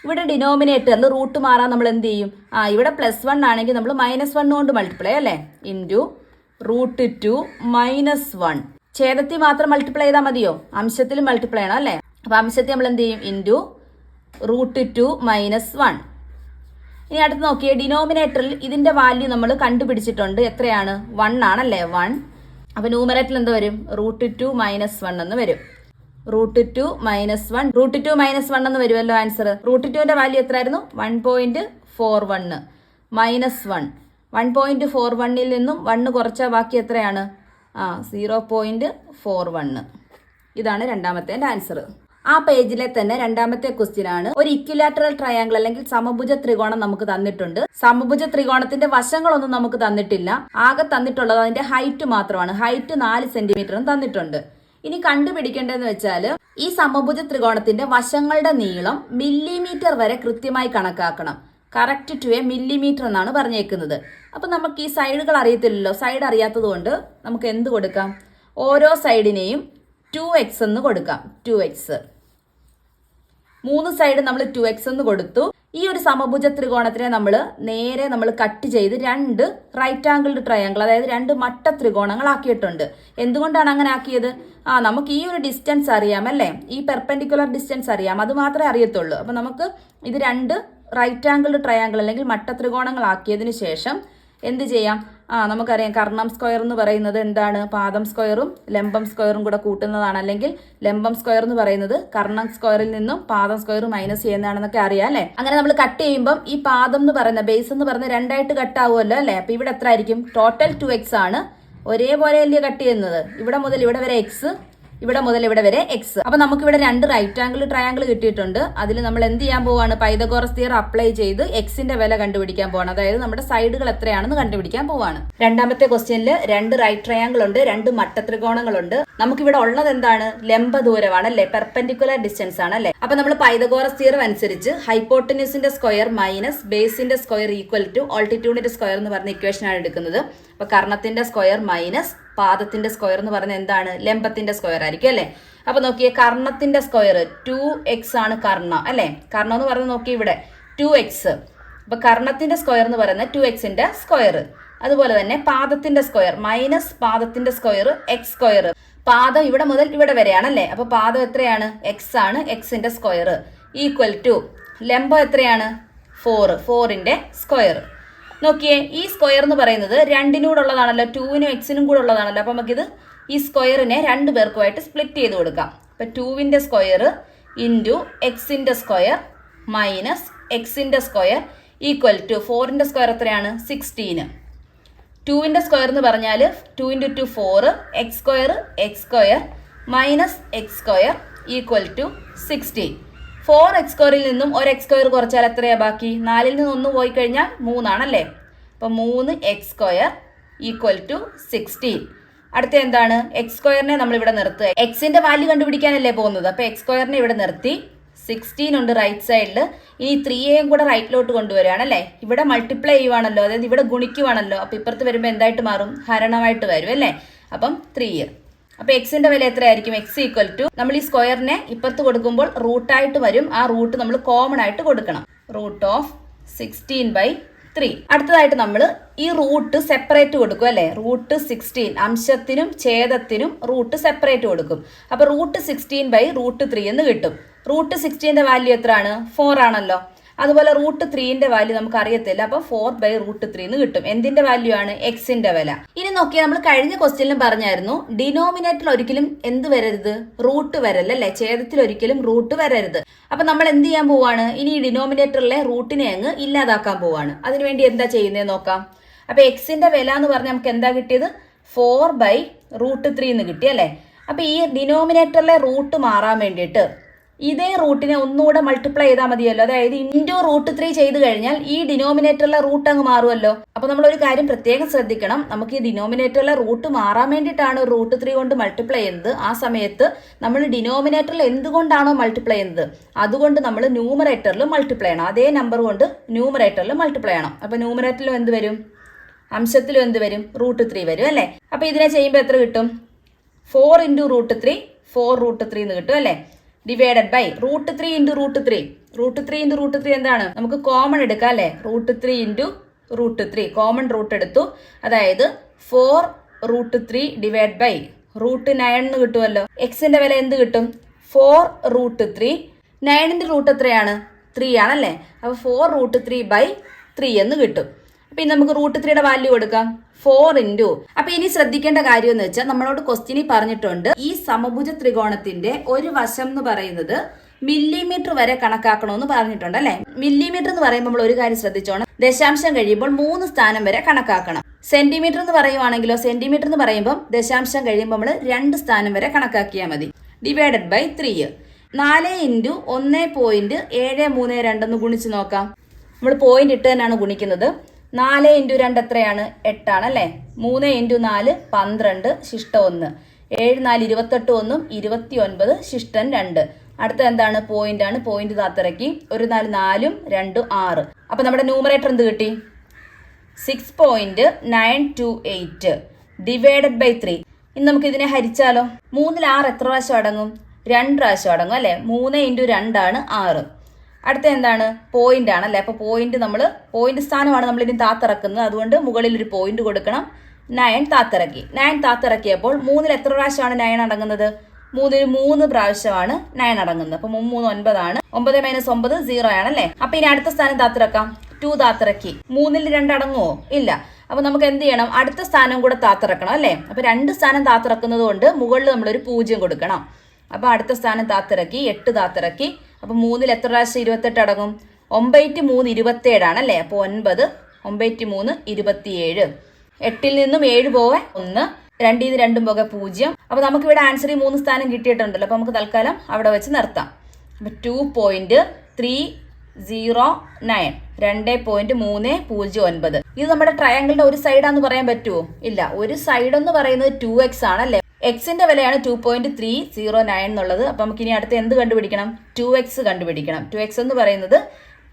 ഇവിടെ ഡിനോമിനേറ്ററിൽ റൂട്ട് മാറാൻ നമ്മൾ എന്ത് ചെയ്യും? ഇവിടെ +1 ആണെങ്കിൽ നമ്മൾ -1 കൊണ്ട് മൾട്ടിപ്ലൈ അല്ലേ? ഇൻറ്റു √2 - 1. ഛേദത്തിൽ മാത്രം മൾട്ടിപ്ലൈ ചെയ്താൽ മതിയോ? അംശത്തിൽ മൾട്ടിപ്ലൈ ചെയ്യണം അല്ലേ? അപ്പോൾ അംശത്തിൽ നമ്മൾ എന്ത് ചെയ്യും? ഇൻറ്റു √2 - 1. ഇനി അടുത്ത് നോക്കിയേ, ഡിനോമിനേറ്ററിൽ ഇതിന്റെ വാല്യൂ നമ്മൾ കണ്ടുപിടിച്ചിട്ടുണ്ട്. എത്രയാണ്? 1 ആണല്ലേ? 1. അപ്പോൾ ന്യൂമറേറ്ററിൽ എന്ത് വരും? √2 - 1 എന്ന് വരും. √2 - 1 √2 - 1 എന്ന് വരുമല്ലോ ആൻസർ. √2ന്റെ വാല്യൂ എത്രയായിരുന്നു? 1.41 -1. 1.41ൽ നിന്നും 1 കുറച്ചാൽ ബാക്കി എത്രയാണ്? 0.41. ഇതാണ് രണ്ടാമത്തെ ആൻസർ. ആ പേജിലെ തന്നെ രണ്ടാമത്തെ ക്വസ്റ്റ്യൻ ആണ്. ഒരു ഇക്വിലാറ്ററൽ ട്രയാങ്കിൾ അല്ലെങ്കിൽ സമഭുജ ത്രികോണം നമുക്ക് തന്നിട്ടുണ്ട്. സമഭുജ ത്രികോണത്തിന്റെ വശങ്ങളൊന്നും നമുക്ക് തന്നിട്ടില്ല. ആകെ തന്നിട്ടുള്ളത് അതിന്റെ ഹൈറ്റ് മാത്രമാണ്. ഹൈറ്റ് 4 സെന്റിമീറ്ററും തന്നിട്ടുണ്ട്. ഇനി കണ്ടുപിടിക്കേണ്ടതെന്ന് വെച്ചാൽ ഈ സമഭുജ ത്രികോണത്തിന്റെ വശങ്ങളുടെ നീളം മില്ലിമീറ്റർ വരെ കൃത്യമായി കണക്കാക്കണം. കറക്റ്റ് ടു എ മില്ലിമീറ്റർ എന്നാണ് പറഞ്ഞേക്കുന്നത്. അപ്പൊ നമുക്ക് ഈ സൈഡുകൾ അറിയത്തില്ലല്ലോ. സൈഡ് അറിയാത്തത് കൊണ്ട് നമുക്ക് എന്ത് കൊടുക്കാം? ഓരോ സൈഡിനെയും 2x എന്ന് കൊടുക്കാം. 2x 3 സൈഡ് നമ്മൾ 2x എന്ന് കൊടുത്തു. ഈ ഒരു സമഭുജ ത്രികോണത്തിനെ നമ്മൾ കട്ട് ചെയ്ത് 2 റൈറ്റ് ആംഗിൾഡ് ട്രയാങ്കിൾ, അതായത് 2 മട്ട ത്രികോണങ്ങൾ ആക്കിയിട്ടുണ്ട്. എന്തുകൊണ്ടാണ് അങ്ങനെ ആക്കിയത്? നമുക്ക് ഈ ഒരു ഡിസ്റ്റൻസ് അറിയാം അല്ലേ, ഈ പെർപെൻഡിക്കുലർ ഡിസ്റ്റൻസ് അറിയാം, അത് മാത്രമേ അറിയത്തുള്ളൂ. അപ്പൊ നമുക്ക് ഇത് 2 റൈറ്റ് ആംഗിൾഡ് ട്രയാങ്കിൾ അല്ലെങ്കിൽ മട്ട ത്രികോണങ്ങൾ ആക്കിയതിനു ശേഷം എന്ത് ചെയ്യാം? നമുക്കറിയാം കർണം സ്ക്വയർ എന്ന് പറയുന്നത് എന്താണ്? പാദം സ്ക്വയറും ലംബം സ്ക്വയറും കൂടെ കൂട്ടുന്നതാണ്. അല്ലെങ്കിൽ ലംബം സ്ക്വയർ എന്ന് പറയുന്നത് കർണം സ്ക്വയറിൽ നിന്നും പാദം സ്ക്വയർ മൈനസ് ചെയ്യുന്നതാണെന്നൊക്കെ അറിയാം അല്ലെ. അങ്ങനെ നമ്മൾ കട്ട് ചെയ്യുമ്പോൾ ഈ പാദം എന്ന് പറയുന്ന ബേസ് എന്ന് പറയുന്ന 2ആയിട്ട് കട്ട് ആവുമല്ലോ അല്ലെ. അപ്പൊ ഇവിടെ എത്ര ആയിരിക്കും? ടോട്ടൽ 2x ആണ്. ഒരേപോലെ അല്ലേ കട്ട് ചെയ്യുന്നത്? ഇവിടെ മുതൽ ഇവിടെ വരെ x, ഇവിടെ മുതൽ ഇവിടെ വരെ x. അപ്പൊ നമുക്ക് ഇവിടെ 2 റൈറ്റ് ആംഗിൾ ട്രയാംഗിൾ കിട്ടിയിട്ടുണ്ട്. അതിൽ നമ്മൾ എന്ത് ചെയ്യാൻ പോവാണ്? പൈതഗോറസ് തിയറം അപ്ലൈ ചെയ്ത് എക്സിന്റെ വില കണ്ടുപിടിക്കാൻ പോവാണ്. അതായത് നമ്മുടെ സൈഡുകൾ എത്രയാണെന്ന് കണ്ടുപിടിക്കാൻ പോവാണ്. രണ്ടാമത്തെ ക്വസ്റ്റ്യനിൽ 2 റൈറ്റ് ട്രയാംഗിൾ ഉണ്ട്, 2 മട്ട ത്രികോണങ്ങളുണ്ട്. നമുക്കിവിടെ ഉള്ളത് എന്താണ്? ലംബ ദൂരമാണ് അല്ലെ, പെർപെൻഡിക്കുലർ ഡിസ്റ്റൻസ് ആണ് അല്ലെ. അപ്പൊ നമ്മൾ പൈതഗോറസ് തിയറം അനുസരിച്ച് ഹൈപ്പോട്ടന്യൂസിന്റെ സ്ക്വയർ മൈനസ് ബേസിന്റെ സ്ക്വയർ ഈക്വൽ ടു ഓൾട്ടിറ്റ്യൂഡിന്റെ സ്ക്വയർ എന്ന് പറഞ്ഞ ഇക്വേഷൻ ആണ് എടുക്കുന്നത്. അപ്പൊ കർണത്തിന്റെ സ്ക്വയർ മൈനസ് പാദത്തിന്റെ സ്ക്വയർ എന്ന് പറയുന്നത് എന്താണ്? ലംബത്തിന്റെ സ്ക്വയർ ആയിരിക്കും അല്ലെ. അപ്പൊ നോക്കിയേ, കർണത്തിന്റെ സ്ക്വയർ 2x ആണ് കർണം അല്ലെ. കർണം എന്ന് പറയുന്നത് നോക്കി ഇവിടെ 2x. അപ്പൊ കർണത്തിന്റെ സ്ക്വയർ എന്ന് പറയുന്നത് 2xന്റെ സ്ക്വയർ. അതുപോലെ തന്നെ പാദത്തിന്റെ സ്ക്വയർ മൈനസ് പാദത്തിന്റെ സ്ക്വയർ x സ്ക്വയർ. പാദം ഇവിടെ മുതൽ ഇവിടെ വരെയാണല്ലേ. അപ്പൊ പാദം എത്രയാണ്? x ആണ്, xന്റെ സ്ക്വയർ ഈക്വൽ ടു ലംബം എത്രയാണ്? 4ന്റെ സ്ക്വയർ. നോക്കിയേ, ഈ സ്ക്വയർ എന്ന് പറയുന്നത് 2നും കൂടെ ഉള്ളതാണല്ലോ, 2നും xനും കൂടെ ഉള്ളതാണല്ലോ. അപ്പൊ നമുക്കിത് ഈ സ്ക്വയറിനെ 2 പേർക്കുമായിട്ട് സ്പ്ലിറ്റ് ചെയ്ത് കൊടുക്കാം. അപ്പൊ 2ന്റെ സ്ക്വയർ ഇൻറ്റു എക്സിന്റെ സ്ക്വയർ മൈനസ് എക്സിന്റെ സ്ക്വയർ ഈക്വൽ ടു 4ന്റെ സ്ക്വയർ എത്രയാണ്? 16. 2ന്റെ സ്ക്വയർ എന്ന് പറഞ്ഞാൽ 2 × 2 4, x square minus X square equal to 16. 4x സ്ക്വയറിൽ നിന്നും ഒരു x സ്ക്വയർ കുറച്ചാൽ എത്രയാ ബാക്കി? 4ൽ നിന്ന് 1 പോയി കഴിഞ്ഞാൽ 3 ആണല്ലേ. അപ്പൊ 3x സ്ക്വയർ ഈക്വൽ ടു 16. അടുത്ത എന്താണ്? എക്സ് സ്ക്വയറിനെ നമ്മൾ ഇവിടെ നിർത്തുക. എക്സിന്റെ വാല്യൂ കണ്ടുപിടിക്കാനല്ലേ പോകുന്നത്. അപ്പൊ എക്സ് സ്ക്വയറിനെ ഇവിടെ നിർത്തി. 16 ഉണ്ട് റൈറ്റ് സൈഡിൽ. ഇനി 3യും കൂടെ റൈറ്റിലോട്ട് കൊണ്ടുവരികയാണല്ലേ. ഇവിടെ മൾട്ടിപ്ലൈ ചെയ്യുവാണല്ലോ, അതായത് ഇവിടെ ഗുണിക്കുവാണല്ലോ. അപ്പൊ ഇപ്പുറത്ത് വരുമ്പോൾ എന്തായിട്ട് മാറും? ഹരണമായിട്ട് വരും അല്ലേ. അപ്പം 3. അപ്പൊ എക്സിന്റെ വില എത്രയായിരിക്കും? എക്സ് ഈക്വൽ ടു, നമ്മൾ ഈ സ്ക്വയറിനെ ഇപ്പുറത്ത് കൊടുക്കുമ്പോൾ റൂട്ടായിട്ട് വരും. ആ റൂട്ട് നമ്മൾ കോമൺ ആയിട്ട് കൊടുക്കണം. Root of 16/3. അടുത്തതായിട്ട് നമ്മൾ ഈ റൂട്ട് സെപ്പറേറ്റ് കൊടുക്കും അല്ലെ. റൂട്ട് 16 അംശത്തിനും ഛേദത്തിനും റൂട്ട് സെപ്പറേറ്റ് കൊടുക്കും. അപ്പൊ റൂട്ട് 16/√3 എന്ന് കിട്ടും. റൂട്ട് 16ന്റെ വാല്യൂ എത്രയാണ്? 4 ആണല്ലോ. അതുപോലെ റൂട്ട് 3ന്റെ വാല്യൂ നമുക്ക് അറിയത്തില്ല. അപ്പൊ 4/√3 എന്ന് കിട്ടും. എന്തിന്റെ വാല്യൂ ആണ്? എക്സിന്റെ വില. ഇനി നോക്കിയാൽ നമ്മൾ കഴിഞ്ഞ ക്വസ്റ്റ്യനിലും പറഞ്ഞായിരുന്നു ഡിനോമിനേറ്ററിൽ ഒരിക്കലും എന്ത് വരരുത്? റൂട്ട് വരല്ല അല്ലെ. ഛേദത്തിൽ ഒരിക്കലും റൂട്ട് വരരുത്. അപ്പൊ നമ്മൾ എന്ത് ചെയ്യാൻ പോവാണ്? ഇനി ഈ ഡിനോമിനേറ്ററിലെ റൂട്ടിനെ അങ്ങ് ഇല്ലാതാക്കാൻ പോവാണ്. അതിനുവേണ്ടി എന്താ ചെയ്യുന്നത് നോക്കാം. അപ്പൊ എക്സിന്റെ വില എന്ന് പറഞ്ഞാൽ നമുക്ക് എന്താ കിട്ടിയത്? 4/√3 എന്ന് കിട്ടി അല്ലെ. അപ്പൊ ഈ ഡിനോമിനേറ്ററിലെ റൂട്ട് മാറാൻ വേണ്ടിയിട്ട് ഇതേ റൂട്ടിനെ ഒന്നുകൂടെ മൾട്ടിപ്ലൈ ചെയ്താൽ മതിയല്ലോ. അതായത് ഇൻറ്റു √3 ചെയ്ത് കഴിഞ്ഞാൽ ഈ ഡിനോമിനേറ്ററിലെ റൂട്ട് അങ്ങ് മാറുമല്ലോ. അപ്പൊ നമ്മൾ ഒരു കാര്യം പ്രത്യേകം ശ്രദ്ധിക്കണം. നമുക്ക് ഈ ഡിനോമിനേറ്ററിലെ റൂട്ട് മാറാൻ വേണ്ടിയിട്ടാണ് √3 കൊണ്ട് മൾട്ടിപ്ലൈ ചെയ്യുന്നത്. ആ സമയത്ത് നമ്മൾ ഡിനോമിനേറ്ററിൽ എന്തുകൊണ്ടാണോ മൾട്ടിപ്ലൈ ചെയ്യുന്നത് അതുകൊണ്ട് നമ്മൾ ന്യൂമറേറ്ററിൽ മൾട്ടിപ്ലൈ ചെയ്യണം. അതേ നമ്പർ കൊണ്ട് ന്യൂമറേറ്ററിൽ മൾട്ടിപ്ലൈ ചെയ്യണം. അപ്പൊ ന്യൂമറേറ്ററിലും എന്ത് വരും? അംശത്തിലും എന്ത് വരും? √3 വരും അല്ലേ. അപ്പൊ ഇതിനെ ചെയ്യുമ്പോൾ എത്ര കിട്ടും? 4 × √3, 4√3 എന്ന് കിട്ടും അല്ലേ. Divided by √3 × √3. √3 × √3 എന്താണ്? നമുക്ക് കോമൺ എടുക്കാം അല്ലെ. √3 × √3 കോമൺ റൂട്ട് എടുത്തു. അതായത് 4√3 ഡിവൈഡ് ബൈ √9 എന്ന് കിട്ടുമല്ലോ. എക്സിന്റെ വില എന്ത് കിട്ടും? 4√3. 9ന്റെ റൂട്ട് എത്രയാണ്? 3 ആണല്ലേ. അപ്പൊ 4√3/3 എന്ന് കിട്ടും. അപ്പൊ ഇനി നമുക്ക് √3യുടെ വാല്യൂ കൊടുക്കാം. 4 അപ്പൊ ഇനി ശ്രദ്ധിക്കേണ്ട കാര്യം എന്ന് വെച്ചാൽ നമ്മളോട് ക്വസ്റ്റ്യനിൽ പറഞ്ഞിട്ടുണ്ട് ഈ സമഭുജ ത്രികോണത്തിന്റെ ഒരു വശം എന്ന് പറയുന്നത് മില്ലിമീറ്റർ വരെ കണക്കാക്കണമെന്ന് പറഞ്ഞിട്ടുണ്ട് അല്ലെ. മില്ലിമീറ്റർ എന്ന് പറയുമ്പോൾ നമ്മൾ ഒരു കാര്യം ശ്രദ്ധിച്ചോണം. ദശാംശം കഴിയുമ്പോൾ 3 സ്ഥാനം വരെ കണക്കാക്കണം. സെന്റിമീറ്റർ എന്ന് പറയുവാണെങ്കിലോ, സെന്റിമീറ്റർ എന്ന് പറയുമ്പോൾ ദശാംശം കഴിയുമ്പോൾ നമ്മൾ 2 സ്ഥാനം വരെ കണക്കാക്കിയാൽ മതി. Divided by 3. 4×1.732 ഗുണിച്ച് നോക്കാം. നമ്മൾ പോയിന്റ് ഇട്ട് തന്നെയാണ് ഗുണിക്കുന്നത്. 4×2 എത്രയാണ്? 8 ആണ് അല്ലേ. 3×4 12 ശിഷ്ടം 1. 7 4 28 1 29 ശിഷ്ടം 2. അടുത്ത എന്താണ്? പോയിന്റ് ആണ്. പോയിന്റ് താത്തിറക്കി. 1 4 4 2 6. അപ്പൊ നമ്മുടെ ന്യൂമറേറ്റർ എന്ത് കിട്ടി? 6.928 ഡിവൈഡഡ് ബൈ 3. ഇനി നമുക്ക് ഇതിനെ ഹരിച്ചാലോ? 3 6 എത്ര പ്രാവശ്യം അടങ്ങും? 2 പ്രാവശ്യം അടങ്ങും അല്ലെ. 3×2 ആണ് 6. അടുത്ത എന്താണ്? പോയിന്റ് ആണല്ലേ. അപ്പൊ പോയിന്റ് സ്ഥാനമാണ് നമ്മൾ ഇനി താത്തിറക്കുന്നത്. അതുകൊണ്ട് മുകളിൽ ഒരു പോയിന്റ് കൊടുക്കണം. 9 താത്തിറക്കി. 9 താത്തിറക്കിയപ്പോൾ 3 എത്ര പ്രാവശ്യമാണ് 9 അടങ്ങുന്നത്? 3 പ്രാവശ്യമാണ് 9 അടങ്ങുന്നത്. അപ്പൊ 3 9 ആണ്. 9 - 9 0 ആണല്ലേ. അപ്പൊ ഇനി അടുത്ത സ്ഥാനം താത്തിറക്കാം. 2 താത്തിറക്കി. 3 2 അടങ്ങുമോ? ഇല്ല. അപ്പൊ നമുക്ക് എന്ത് ചെയ്യണം? അടുത്ത സ്ഥാനം കൂടെ താത്തിറക്കണം അല്ലേ. അപ്പൊ 2 സ്ഥാനം താത്തിറക്കുന്നത് കൊണ്ട് മുകളിൽ നമ്മളൊരു 0 കൊടുക്കണം. അപ്പൊ അടുത്ത സ്ഥാനം താത്തിറക്കി. 8 താത്തിറക്കി. അപ്പൊ 3 എത്ര പ്രാവശ്യം 28 അടങ്ങും? 9 3 27 ആണല്ലേ. അപ്പൊ 9 9 3 27. 8 നിന്നും 7 പോവേ 1, 2 2 പോകെ 0. അപ്പൊ നമുക്ക് ഇവിടെ ആൻസർ 3 സ്ഥാനം കിട്ടിയിട്ടുണ്ടല്ലോ. അപ്പൊ നമുക്ക് തൽക്കാലം അവിടെ വെച്ച് നിർത്താം. അപ്പൊ 2.309 2.309. ഇത് നമ്മുടെ ട്രയാങ്കിളിന്റെ ഒരു സൈഡാന്ന് പറയാൻ പറ്റുമോ? ഇല്ല. ഒരു സൈഡ് എന്ന് പറയുന്നത് 2x ആണല്ലേ. എക്സിന്റെ വിലയാണ് 2.309 എന്നുള്ളത്. അപ്പൊ നമുക്ക് ഇനി അടുത്ത് എന്ത് കണ്ടുപിടിക്കണം? 2x കണ്ടുപിടിക്കണം. 2x എന്ന് പറയുന്നത്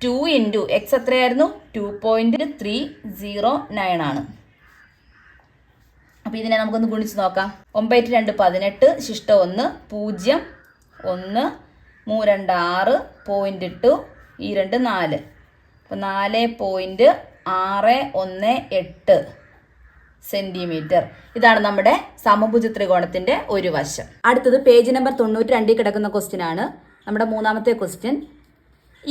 2 × x എത്രയായിരുന്നു? 2.309 ആണ്. അപ്പൊ ഇതിനെ നമുക്കൊന്ന് ഗുണിച്ച് നോക്കാം. 9 2 18 ശിഷ്ടം 1 0 1 3 2 6 പോയിന്റ് ഇട്ടു. 2 4. അപ്പൊ 4.618 സെന്റിമീറ്റർ. ഇതാണ് നമ്മുടെ സമഭുജ ത്രികോണത്തിന്റെ ഒരു വശം. അടുത്തത് പേജ് നമ്പർ 92 കിടക്കുന്ന ക്വസ്റ്റ്യൻ ആണ്. നമ്മുടെ മൂന്നാമത്തെ ക്വസ്റ്റ്യൻ.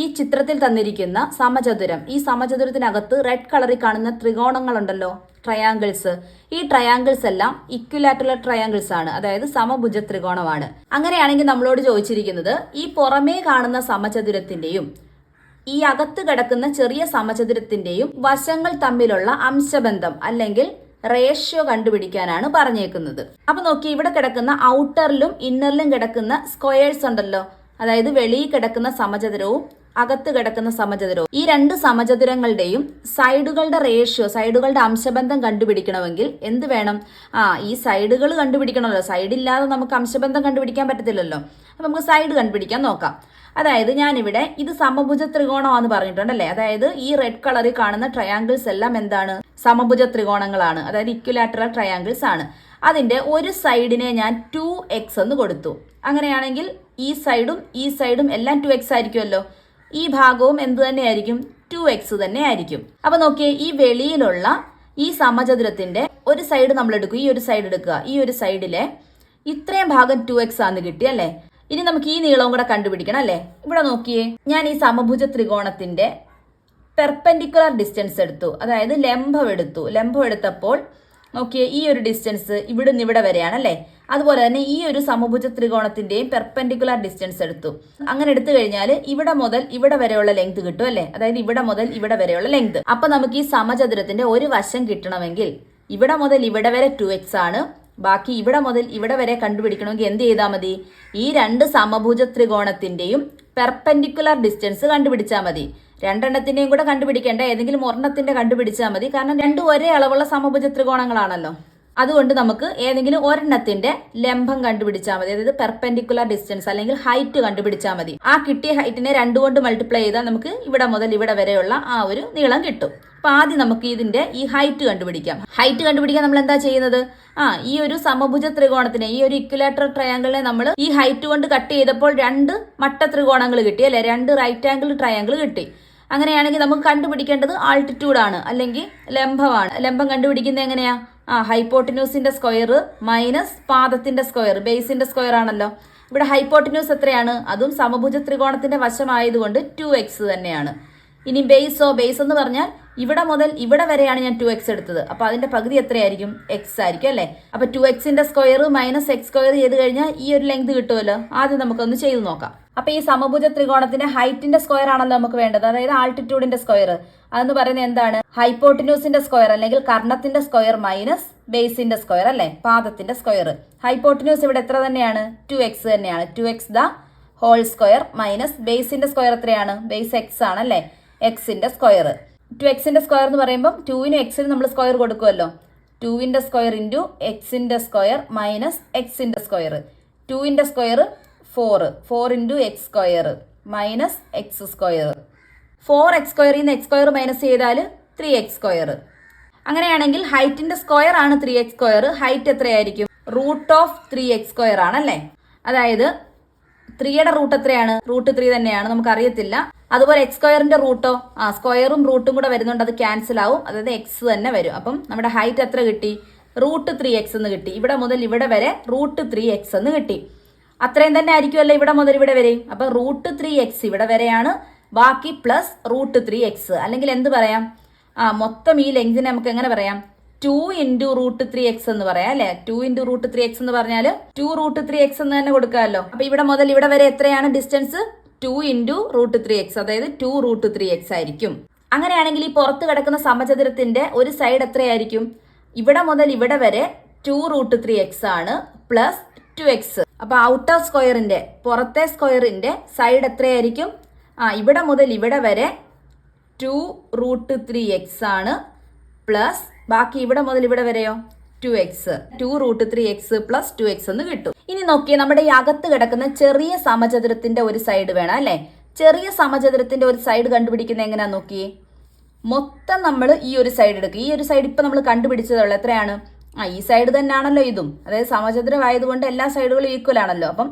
ഈ ചിത്രത്തിൽ തന്നിരിക്കുന്ന സമചതുരം, ഈ സമചതുരത്തിനകത്ത് റെഡ് കളറിൽ കാണുന്ന ത്രികോണങ്ങളുണ്ടല്ലോ, ട്രയാങ്കിൾസ്. ഈ ട്രയാങ്കിൾസ് എല്ലാം ഇക്വിലാറ്ററൽ ട്രയാങ്കിൾസ് ആണ്, അതായത് സമഭുജ ത്രികോണമാണ്. അങ്ങനെയാണെങ്കിൽ നമ്മളോട് ചോദിച്ചിരിക്കുന്നത് ഈ പുറമേ കാണുന്ന സമചതുരത്തിന്റെയും ഈ അകത്ത് കിടക്കുന്ന ചെറിയ സമചതുരത്തിന്റെയും വശങ്ങൾ തമ്മിലുള്ള അംശബന്ധം അല്ലെങ്കിൽ റേഷ്യോ കണ്ടുപിടിക്കാനാണ് പറഞ്ഞേക്കുന്നത്. അപ്പൊ നോക്കി, ഇവിടെ കിടക്കുന്ന ഔട്ടറിലും ഇന്നറിലും കിടക്കുന്ന സ്ക്വയേഴ്സ് ഉണ്ടല്ലോ, അതായത് വെളിയിൽ കിടക്കുന്ന സമചതുരവും അകത്ത് കിടക്കുന്ന സമചതുരവും, ഈ 2 സമചതുരങ്ങളുടെയും സൈഡുകളുടെ റേഷ്യോ, സൈഡുകളുടെ അംശബന്ധം കണ്ടുപിടിക്കണമെങ്കിൽ എന്ത് വേണം? ഈ സൈഡുകൾ കണ്ടുപിടിക്കണമല്ലോ. സൈഡില്ലാതെ നമുക്ക് അംശബന്ധം കണ്ടുപിടിക്കാൻ പറ്റത്തില്ലല്ലോ. അപ്പൊ നമുക്ക് സൈഡ് കണ്ടുപിടിക്കാൻ നോക്കാം. അതായത് ഞാനിവിടെ ഇത് സമഭുജ ത്രികോണമാണെന്ന് പറഞ്ഞിട്ടുണ്ടല്ലേ. അതായത് ഈ റെഡ് കളറിൽ കാണുന്ന ട്രയാങ്കിൾസ് എല്ലാം എന്താണ്? സമഭുജ ത്രികോണങ്ങളാണ്, അതായത് ഇക്വിലാറ്ററൽ ട്രയാങ്കിൾസ് ആണ്. അതിന്റെ ഒരു സൈഡിനെ ഞാൻ 2x എന്ന് കൊടുത്തു. അങ്ങനെയാണെങ്കിൽ ഈ സൈഡും എല്ലാം 2x ആയിരിക്കുമല്ലോ. ഈ ഭാഗവും എന്ത് തന്നെയായിരിക്കും? 2x തന്നെ ആയിരിക്കും. അപ്പൊ നോക്കിയേ, ഈ വെളിയിലുള്ള ഈ സമചതുരത്തിന്റെ ഒരു സൈഡ് നമ്മൾ എടുക്കും, ഈ ഒരു സൈഡ് എടുക്കുക. ഈ ഒരു സൈഡിലെ ഇത്രയും ഭാഗം 2x ആണെന്ന് കിട്ടി അല്ലേ. ഇനി നമുക്ക് ഈ നീളവും കൂടെ കണ്ടുപിടിക്കണം അല്ലേ. ഇവിടെ നോക്കിയേ, ഞാൻ ഈ സമഭുജ ത്രികോണത്തിന്റെ പെർപെൻഡിക്കുലർ ഡിസ്റ്റൻസ് എടുത്തു, അതായത് ലംബം എടുത്തു. ലംബം എടുത്തപ്പോൾ നോക്കിയേ, ഈ ഒരു ഡിസ്റ്റൻസ് ഇവിടുന്ന് ഇവിടെ വരെയാണല്ലേ. അതുപോലെ തന്നെ ഈ ഒരു സമഭുജ ത്രികോണത്തിന്റെയും പെർപെൻഡിക്കുലർ ഡിസ്റ്റൻസ് എടുത്തു. അങ്ങനെ എടുത്തു കഴിഞ്ഞാൽ ഇവിടെ മുതൽ ഇവിടെ വരെയുള്ള ലെങ്ത് കിട്ടും അല്ലേ. അതായത് ഇവിടെ മുതൽ ഇവിടെ വരെയുള്ള ലെങ്ത്. അപ്പൊ നമുക്ക് ഈ സമചതുരത്തിന്റെ ഒരു വശം കിട്ടണമെങ്കിൽ ഇവിടെ മുതൽ ഇവിടെ വരെ 2x ആണ്. ബാക്കി ഇവിടെ മുതൽ ഇവിടെ വരെ കണ്ടുപിടിക്കണമെങ്കിൽ എന്ത് ചെയ്താൽ മതി? ഈ 2 സമഭുജ ത്രികോണത്തിന്റെയും പെർപെൻഡിക്കുലർ ഡിസ്റ്റൻസ് കണ്ടുപിടിച്ചാൽ മതി. രണ്ടെണ്ണത്തിന്റെയും കൂടെ കണ്ടുപിടിക്കേണ്ട, ഏതെങ്കിലും ഒരെണ്ണത്തിന്റെ കണ്ടുപിടിച്ചാൽ മതി. കാരണം 2 ഒരേ അളവുള്ള സമഭുജ ത്രികോണങ്ങളാണല്ലോ. അതുകൊണ്ട് നമുക്ക് ഏതെങ്കിലും ഒരെണ്ണത്തിന്റെ ലംബം കണ്ടുപിടിച്ചാൽ മതി, അതായത് പെർപെൻഡിക്കുലർ ഡിസ്റ്റൻസ് അല്ലെങ്കിൽ ഹൈറ്റ് കണ്ടുപിടിച്ചാൽ മതി. ആ കിട്ടിയ ഹൈറ്റിനെ 2 കൊണ്ട് മൾട്ടിപ്ലൈ ചെയ്താൽ നമുക്ക് ഇവിടെ മുതൽ ഇവിടെ വരെയുള്ള ആ ഒരു നീളം കിട്ടും. അപ്പൊ ആദ്യം നമുക്ക് ഇതിന്റെ ഈ ഹൈറ്റ് കണ്ടുപിടിക്കാം. ഹൈറ്റ് കണ്ടുപിടിക്കാൻ നമ്മൾ എന്താ ചെയ്യുന്നത്? ഈ ഒരു സമഭുജ ത്രികോണത്തിനെ, ഈ ഒരു ഇക്വിലാറ്ററൽ ട്രയാങ്കിളിനെ നമ്മൾ ഈ ഹൈറ്റ് കൊണ്ട് കട്ട് ചെയ്തപ്പോൾ 2 മട്ട ത്രികോണങ്ങൾ കിട്ടി അല്ലെ, 2 റൈറ്റ് ആംഗിൾ ട്രയാങ്കിൾ കിട്ടി. അങ്ങനെയാണെങ്കിൽ നമുക്ക് കണ്ടുപിടിക്കേണ്ടത് ആൾട്ടിറ്റ്യൂഡ് ആണ് അല്ലെങ്കിൽ ലംബമാണ്. ലംബം കണ്ടുപിടിക്കുന്നത് എങ്ങനെയാ? ഹൈപ്പോട്ടിന്യൂസിന്റെ സ്ക്വയർ മൈനസ് പാദത്തിന്റെ സ്ക്വയർ, ബേസിന്റെ സ്ക്വയർ ആണല്ലോ. ഇവിടെ ഹൈപ്പോട്ടിന്യൂസ് എത്രയാണ്? അതും സമഭുജ ത്രികോണത്തിന്റെ വശമായതുകൊണ്ട് 2x തന്നെയാണ്. ഇനി ബേസ് എന്ന് പറഞ്ഞാൽ ഇവിടെ മുതൽ ഇവിടെ വരെയാണ് ഞാൻ 2x എടുത്തത്. അപ്പൊ അതിന്റെ പകുതി എത്രയായിരിക്കും? x ആയിരിക്കും അല്ലെ. അപ്പൊ 2xന്റെ സ്ക്വയർ മൈനസ് x സ്ക്വയർ ചെയ്ത് കഴിഞ്ഞാൽ ഈ ഒരു ലെങ്ത് കിട്ടുമല്ലോ. ആദ്യം നമുക്കൊന്ന് ചെയ്ത് നോക്കാം. അപ്പൊ ഈ സമഭുജ ത്രികോണത്തിന്റെ ഹൈറ്റിന്റെ സ്ക്വയർ ആണല്ലോ നമുക്ക് വേണ്ടത്, അതായത് ആൾട്ടിറ്റ്യൂഡിന്റെ സ്ക്വയർ. അതെന്ന് പറയുന്നത് എന്താണ്? ഹൈപ്പോട്ടിന്യൂസിന്റെ സ്ക്വയർ അല്ലെങ്കിൽ കർണത്തിന്റെ സ്ക്വയർ മൈനസ് ബേസിന്റെ സ്ക്വയർ അല്ലെ, പാദത്തിന്റെ സ്ക്വയർ. ഹൈപ്പോട്ടിന്യൂസ് ഇവിടെ എത്ര തന്നെയാണ്? 2x തന്നെയാണ്. 2x the whole square minus ബേസിന്റെ സ്ക്വയർ എത്രയാണ്? ബേസ് എക്സ് ആണ് അല്ലേ? എക്സിന്റെ സ്ക്വയർ. 2x സ്ക്വയർ എന്ന് പറയുമ്പോൾ 2നും എക്സിനും നമ്മൾ സ്ക്വയർ കൊടുക്കുമല്ലോ. 2ന്റെ സ്ക്വയർ ഇൻറ്റു എക്സിന്റെ സ്ക്വയർ മൈനസ് എക്സിന്റെ സ്ക്വയർ. 2ന്റെ square 4 into X square minus X square. 4x സ്ക്വയറിൽ നിന്ന് എക്സ് സ്ക്വയർ മൈനസ് ചെയ്താൽ 3x സ്ക്വയർ. അങ്ങനെയാണെങ്കിൽ ഹൈറ്റിന്റെ സ്ക്വയർ ആണ് 3x സ്ക്വയർ. ഹൈറ്റ് എത്രയായിരിക്കും? റൂട്ട് ഓഫ് 3x സ്ക്വയർ ആണല്ലേ? അതായത് 3യുടെ റൂട്ട് എത്രയാണ്? റൂട്ട് 3 തന്നെയാണ്, നമുക്ക് അറിയത്തില്ല. അതുപോലെ എക്സ് സ്ക്വയറിന്റെ റൂട്ടോ സ്ക്വയറും റൂട്ടും കൂടെ വരുന്നുണ്ട്, അത് ക്യാൻസൽ ആവും. അതായത് എക്സ് തന്നെ വരും. അപ്പം നമ്മുടെ ഹൈറ്റ് എത്ര കിട്ടി? റൂട്ട് 3x എന്ന് കിട്ടി. ഇവിടെ മുതൽ ഇവിടെ വരെ റൂട്ട് 3x എന്ന് കിട്ടി. അത്രയും തന്നെ ആയിരിക്കുമല്ലോ ഇവിടെ മുതൽ ഇവിടെ വരെ. അപ്പം റൂട്ട് 3x ഇവിടെ വരെയാണ്, ബാക്കി പ്ലസ് റൂട്ട് 3x. അല്ലെങ്കിൽ എന്ത് പറയാം? മൊത്തം ഈ ലെങ്തിനെ നമുക്ക് എങ്ങനെ പറയാം? 2 ഇൻറ്റു റൂട്ട് 3x എന്ന് പറയാം അല്ലെ? 2 ഇൻറ്റു റൂട്ട് 3x എന്ന് പറഞ്ഞാൽ 2 റൂട്ട് 3x എന്ന് തന്നെ കൊടുക്കാമല്ലോ. അപ്പൊ ഇവിടെ മുതൽ ഇവിടെ വരെ എത്രയാണ് ഡിസ്റ്റൻസ്? 2 ഇൻറ്റു റൂട്ട് 3x, അതായത് 2 റൂട്ട് 3x ആയിരിക്കും. അങ്ങനെയാണെങ്കിൽ ഈ പുറത്ത് കിടക്കുന്ന സമചതുരത്തിന്റെ ഒരു സൈഡ് എത്രയായിരിക്കും? ഇവിടെ മുതൽ ഇവിടെ വരെ 2 റൂട്ട് 3x ആണ് പ്ലസ് 2x. അപ്പൊ ഔട്ടർ സ്ക്വയറിന്റെ പുറത്തെ സ്ക്വയറിന്റെ സൈഡ് എത്രയായിരിക്കും? ഇവിടെ മുതൽ ഇവിടെ വരെ 2 റൂട്ട് 3x ആണ് പ്ലസ് ബാക്കി ഇവിടെ മുതൽ ഇവിടെ വരെയോ 2x. 2 root 3x plus 2x എന്ന് കിട്ടും. ഇനി നോക്കിയേ, നമ്മുടെ ഈ അകത്ത് കിടക്കുന്ന ചെറിയ സമചതുരത്തിന്റെ ഒരു സൈഡ് വേണം അല്ലെ? ചെറിയ സമചതുരത്തിന്റെ ഒരു സൈഡ് കണ്ടുപിടിക്കുന്നത് എങ്ങനെയാ നോക്കിയേ. മൊത്തം നമ്മൾ ഈ ഒരു സൈഡ് എടുക്കുക. ഈ ഒരു സൈഡ് ഇപ്പൊ നമ്മൾ കണ്ടുപിടിച്ചതുള്ളൂ. എത്രയാണ്? ഈ സൈഡ് തന്നെയാണല്ലോ ഇതും. അതായത് സമചതുരം ആയതുകൊണ്ട് എല്ലാ സൈഡുകളും ഈക്വൽ ആണല്ലോ. അപ്പം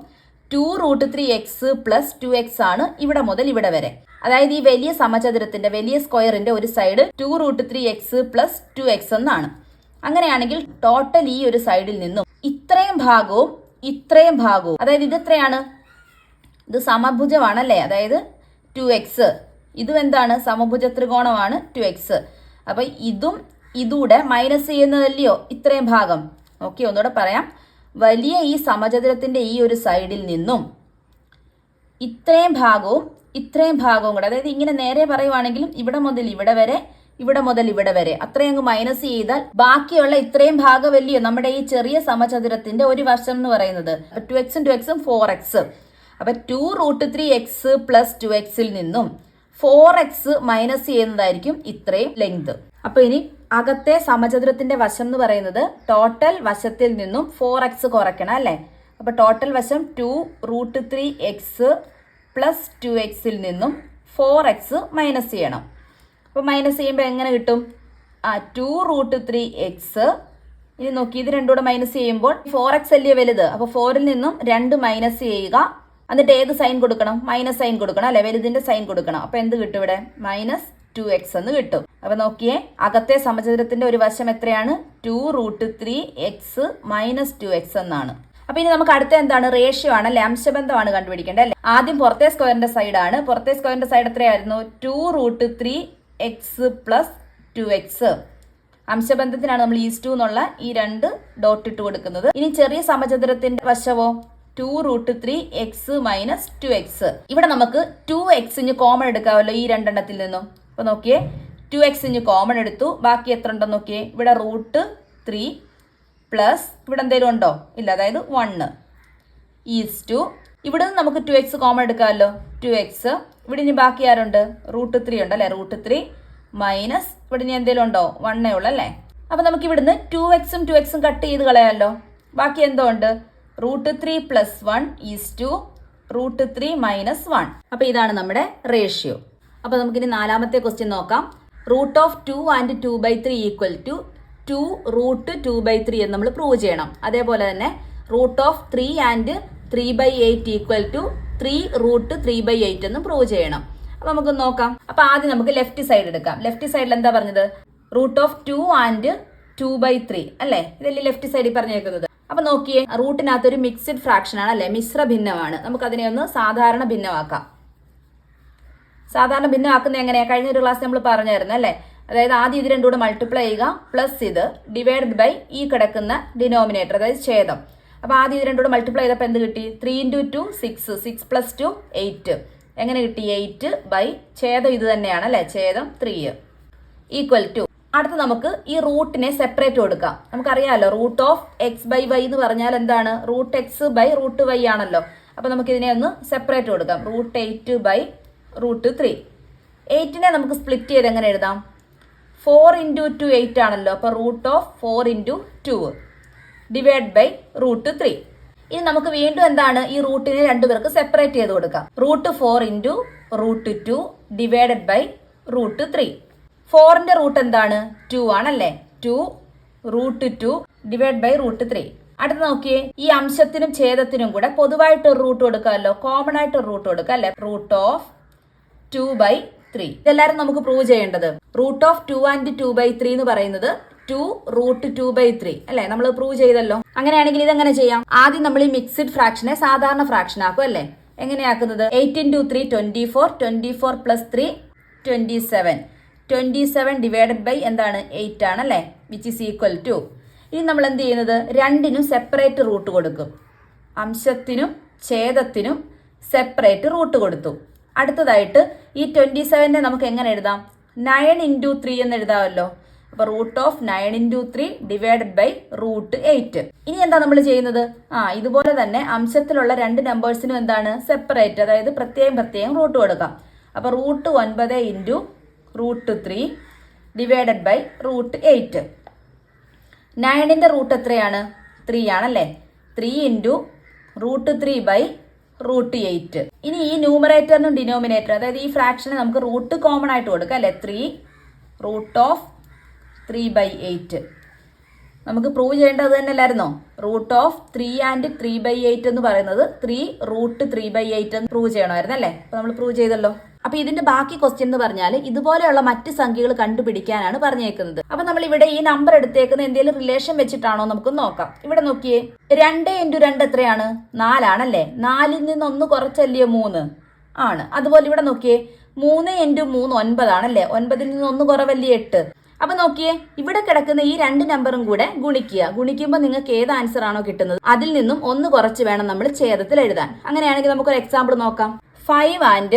2 റൂട്ട് 3x പ്ലസ് 2x ആണ് ഇവിടെ മുതൽ ഇവിടെ വരെ. അതായത് ഈ വലിയ സമചതുരത്തിന്റെ വലിയ സ്ക്വയറിന്റെ ഒരു side 2 root 3x plus 2x എന്നാണ്. അങ്ങനെയാണെങ്കിൽ ടോട്ടൽ ഈ ഒരു സൈഡിൽ നിന്നും ഇത്രയും ഭാഗവും ഇത്രയും ഭാഗവും, അതായത് ഇത് എത്രയാണ്? ഇത് സമഭുജമാണല്ലേ? അതായത് 2x. ഇതും എന്താണ്? സമഭുജ ത്രികോണമാണ് 2x. അപ്പൊ ഇതും ഇതൂടെ മൈനസ് ചെയ്യുന്നതല്ലയോ ഇത്രയും ഭാഗം. ഓക്കെ, ഒന്നുകൂടെ പറയാം. വലിയ ഈ സമചതുരത്തിന്റെ ഈ ഒരു സൈഡിൽ നിന്നും ഇത്രയും ഭാഗവും ഇത്രയും ഭാഗവും കൂടെ, അതായത് ഇങ്ങനെ നേരെ പറയുവാണെങ്കിലും ഇവിടെ മുതൽ ഇവിടെ വരെ ഇവിടെ മുതൽ ഇവിടെ വരെ അത്രയും അങ്ങ് മൈനസ് ചെയ്താൽ ബാക്കിയുള്ള ഇത്രയും ഭാഗമല്ലയോ നമ്മുടെ ഈ ചെറിയ സമചതുരത്തിന്റെ ഒരു വശം എന്ന് പറയുന്നത്. 2x 4x. അപ്പൊ 2 റൂട്ട് 3x പ്ലസ് 2xൽ നിന്നും 4x മൈനസ് ചെയ്യുന്നതായിരിക്കും ഇത്രയും ലെങ്ത്. അപ്പൊ ഇനി അകത്തെ സമചതുരത്തിന്റെ വശം എന്ന് പറയുന്നത് ടോട്ടൽ വശത്തിൽ നിന്നും 4x കുറയ്ക്കണം അല്ലെ? അപ്പൊ ടോട്ടൽ വശം 2 റൂട്ട് 3x പ്ലസ് 2xൽ നിന്നും 4x മൈനസ് ചെയ്യണം. അപ്പോൾ മൈനസ് ചെയ്യുമ്പോൾ എങ്ങനെ കിട്ടും? 2 റൂട്ട് 3x. ഇനി നോക്കി, ഇത് രണ്ടും കൂടെ മൈനസ് ചെയ്യുമ്പോൾ 4x അല്ലേ വലുത്. അപ്പോൾ 4ൽ നിന്നും 2 മൈനസ് ചെയ്യുക. എന്നിട്ട് ഏത് സൈൻ കൊടുക്കണം? മൈനസ് സൈൻ കൊടുക്കണം അല്ലെ? വലുതിന്റെ സൈൻ കൊടുക്കണം. അപ്പോൾ എന്ത് കിട്ടും ഇവിടെ? മൈനസ് 2x എന്ന് കിട്ടും. അപ്പോൾ നോക്കിയേ, അകത്തെ സമചതുരത്തിന്റെ ഒരു വശം എത്രയാണ്? 2 റൂട്ട് 3x മൈനസ് 2x എന്നാണ്. അപ്പൊ ഇനി നമുക്ക് അടുത്ത എന്താണ്? റേഷ്യോ ആണ് അല്ലെ? അംശബന്ധമാണ് കണ്ടുപിടിക്കേണ്ടത് അല്ലെ? ആദ്യം പുറത്തെ സ്ക്വയറിന്റെ സൈഡ് ആണ്. പുറത്തെ സ്ക്വയറിന്റെ സൈഡ് എത്രയായിരുന്നു? 2 റൂട്ട് 3x പ്ലസ് 2x. അംശബന്ധത്തിനാണ് നമ്മൾ ഈസ് 2 എന്നുള്ള ഈ 2 ഡോട്ട് ഇട്ട് കൊടുക്കുന്നത്. ഇനി ചെറിയ സമചതുരത്തിന്റെ വശവോ 2 റൂട്ട് 3x മൈനസ് 2x. ഇവിടെ നമുക്ക് 2x കോമൺ എടുക്കാമല്ലോ ഈ രണ്ടെണ്ണത്തിൽ നിന്നും. അപ്പൊ നോക്കിയേ, 2x കോമൺ എടുത്തു. ബാക്കി എത്ര ഉണ്ടെന്ന് നോക്കിയേ. ഇവിടെ റൂട്ട് 3 പ്ലസ് ഇവിടെ എന്തെങ്കിലും ഉണ്ടോ? ഇല്ല, അതായത് 1 ഈസ് 2. ഇവിടെ നിന്ന് നമുക്ക് 2x കോമൺ എടുക്കാമല്ലോ. 2x. ഇവിടെ ഇനി ബാക്കി ആരുണ്ട്? റൂട്ട് 3 ഉണ്ട് അല്ലേ? റൂട്ട് 3 മൈനസ് ഇവിടെ ഇനി എന്തെങ്കിലും ഉണ്ടോ? 1 ഉള്ളു അല്ലേ? അപ്പൊ നമുക്ക് ഇവിടുന്ന് 2x കട്ട് ചെയ്ത് കളയാമല്ലോ. ബാക്കി എന്തോ ഉണ്ട്? Root 3 plus 1 is 2 root 3 minus 1. അപ്പൊ ഇതാണ് നമ്മുടെ റേഷ്യോ. അപ്പൊ നമുക്കിനി നാലാമത്തെ ക്വസ്റ്റ്യൻ നോക്കാം. Root of 2 and 2/3 equal to 2 root 2/3 എന്ന് നമ്മൾ പ്രൂവ് ചെയ്യണം. അതേപോലെ തന്നെ root of 3 and 3/8 equal to 3 root 3/8 എന്ന് പ്രൂവ് ചെയ്യണം. അപ്പൊ നമുക്ക് നോക്കാം. അപ്പൊ ആദ്യം നമുക്ക് ലെഫ്റ്റ് സൈഡ് എടുക്കാം. ലെഫ്റ്റ് സൈഡിൽ എന്താ പറഞ്ഞത്? റൂട്ട് ഓഫ് 2 ആൻഡ് 2/3 അല്ലേ? ഇതല്ലേ ലെഫ്റ്റ് സൈഡിൽ പറഞ്ഞേക്കുന്നത്. അപ്പൊ നോക്കിയേ, റൂട്ടിനകത്ത് ഒരു മിക്സ്ഡ് ഫ്രാക്ഷൻ ആണ് അല്ലെ? മിശ്ര ഭിന്നമാണ്. നമുക്ക് അതിനെ ഒന്ന് സാധാരണ ഭിന്നമാക്കാം. സാധാരണ ഭിന്നമാക്കുന്നത് എങ്ങനെയാ? കഴിഞ്ഞ ഒരു ക്ലാസ് നമ്മൾ പറഞ്ഞായിരുന്നു അല്ലേ? അതായത് ആദ്യം ഇത് രണ്ടും കൂടെ മൾട്ടിപ്ലൈ ചെയ്യുക, പ്ലസ് ഇത് ഡിവൈഡ് ബൈ ഈ കിടക്കുന്ന ഡിനോമിനേറ്റർ, അതായത് ഛേദം. അപ്പോൾ ആദ്യം ഇത് രണ്ടും കൂടെ മൾട്ടിപ്ലൈ ചെയ്തപ്പോൾ എന്ത് കിട്ടി? 3 ഇൻറ്റു 2 6, 6 പ്ലസ് 2 8. എങ്ങനെ കിട്ടി? 8 ബൈ ഛേദം ഇത് തന്നെയാണ് അല്ലേ? ഛേദം 3 ഈക്വൽ ടു. അടുത്ത് നമുക്ക് ഈ റൂട്ടിനെ സെപ്പറേറ്റ് കൊടുക്കാം. നമുക്കറിയാമല്ലോ root of x by y എന്ന് പറഞ്ഞാൽ എന്താണ്? Root x by root y ആണല്ലോ. അപ്പോൾ നമുക്കിതിനെ ഒന്ന് സെപ്പറേറ്റ് കൊടുക്കാം. √8/√3. 8നെ നമുക്ക് സ്പ്ലിറ്റ് ചെയ്ത് എങ്ങനെ എഴുതാം? 4 × 2 8 ആണല്ലോ. അപ്പോൾ √4 × 2 /√3. ഇനി നമുക്ക് വീണ്ടും എന്താണ് ഈ റൂട്ടിനെ രണ്ടുപേർക്ക് സെപ്പറേറ്റ് ചെയ്ത് കൊടുക്കാം. √4 × √2 /√3. 4ന്റെ റൂട്ട് എന്താണ്? 2 ആണല്ലേ. 2 √2 /√3. അടുത്ത് നോക്കിയേ, ഈ അംശത്തിനും ഛേദത്തിനും കൂടെ പൊതുവായിട്ട് ഒരു റൂട്ട് കൊടുക്കാമല്ലോ, കോമൺ ആയിട്ട് ഒരു റൂട്ട് കൊടുക്കാം അല്ലെ. √2/3. ഇതെല്ലാരും നമുക്ക് പ്രൂവ് ചെയ്യേണ്ടത്. √2 and 2/3 എന്ന് പറയുന്നത് 2√2/3 അല്ലെ. നമ്മൾ പ്രൂവ് ചെയ്തല്ലോ. അങ്ങനെയാണെങ്കിൽ ഇതെങ്ങനെ ചെയ്യാം? ആദ്യം നമ്മൾ ഈ മിക്സ്ഡ് ഫ്രാക്ഷനെ സാധാരണ ഫ്രാക്ഷൻ ആക്കും അല്ലെ. എങ്ങനെയാക്കുന്നത്? 8 × 3 24, 24 + 3 27, 27 എന്താണ്? 8 ആണല്ലേ, വിച്ച് ഈസ് ഈക്വൽ ടു. ഇനി നമ്മൾ എന്ത് ചെയ്യുന്നത്? രണ്ടിനും സെപ്പറേറ്റ് റൂട്ട് കൊടുക്കും. അംശത്തിനും ഛേദത്തിനും സെപ്പറേറ്റ് റൂട്ട് കൊടുത്തു. അടുത്തതായിട്ട് ഈ 27നെ നമുക്ക് എങ്ങനെ എഴുതാം? 9 × 3 എന്ന് എഴുതാമല്ലോ. അപ്പോൾ √9 × 3 /√8. ഇനി എന്താ നമ്മൾ ചെയ്യുന്നത്? ഇതുപോലെ തന്നെ അംശത്തിലുള്ള രണ്ട് നമ്പേഴ്സിനും എന്താണ്? സെപ്പറേറ്റ്, അതായത് പ്രത്യേകം റൂട്ട് കൊടുക്കാം. അപ്പോൾ √9 × √3 /√8. 9ന്റെ റൂട്ട് എത്രയാണ്? 3 ആണല്ലേ. 3 × √3/√8. ഇനി ഈ ന്യൂമറേറ്ററിനും ഡിനോമിനേറ്റർ, അതായത് ഈ ഫ്രാക്ഷനെ നമുക്ക് റൂട്ട് കോമൺ ആയിട്ട് കൊടുക്കാം അല്ലെ. 3√3/8. നമുക്ക് പ്രൂവ് ചെയ്യേണ്ടത് തന്നെ അല്ലായിരുന്നോ? √3 and 3/8 എന്ന് പറയുന്നത് 3√3/8 എന്ന് പ്രൂവ് ചെയ്യണമായിരുന്നു അല്ലേ. അപ്പൊ നമ്മൾ പ്രൂവ് ചെയ്തല്ലോ. അപ്പൊ ഇതിന്റെ ബാക്കി ക്വസ്റ്റ്യൻ എന്ന് പറഞ്ഞാൽ ഇതുപോലെയുള്ള മറ്റ് സംഖ്യകൾ കണ്ടുപിടിക്കാനാണ് പറഞ്ഞേക്കുന്നത്. അപ്പൊ നമ്മൾ ഇവിടെ ഈ നമ്പർ എടുത്തേക്കുന്ന എന്തെങ്കിലും റിലേഷൻ വെച്ചിട്ടാണോ നമുക്ക് നോക്കാം. ഇവിടെ നോക്കിയേ, 2 × 2 എത്രയാണ്? 4 ആണല്ലേ. 4ൽ നിന്ന് 1 കുറച്ചല്ലയോ 3 ആണ്. അതുപോലെ ഇവിടെ നോക്കിയേ, 3 × 3 9 ആണല്ലേ. 9ൽ നിന്ന് 1 കുറവല്ലേ 8. അപ്പൊ നോക്കിയേ, ഇവിടെ കിടക്കുന്ന ഈ രണ്ട് നമ്പറും കൂടെ ഗുണിക്കുക. ഗുണിക്കുമ്പോൾ നിങ്ങൾക്ക് ഏത് ആൻസർ ആണോ കിട്ടുന്നത് അതിൽ നിന്നും 1 കുറച്ച് വേണം നമ്മൾ ഛേദത്തിൽ എഴുതാൻ. അങ്ങനെയാണെങ്കിൽ നമുക്കൊരു എക്സാമ്പിൾ നോക്കാം. 5 and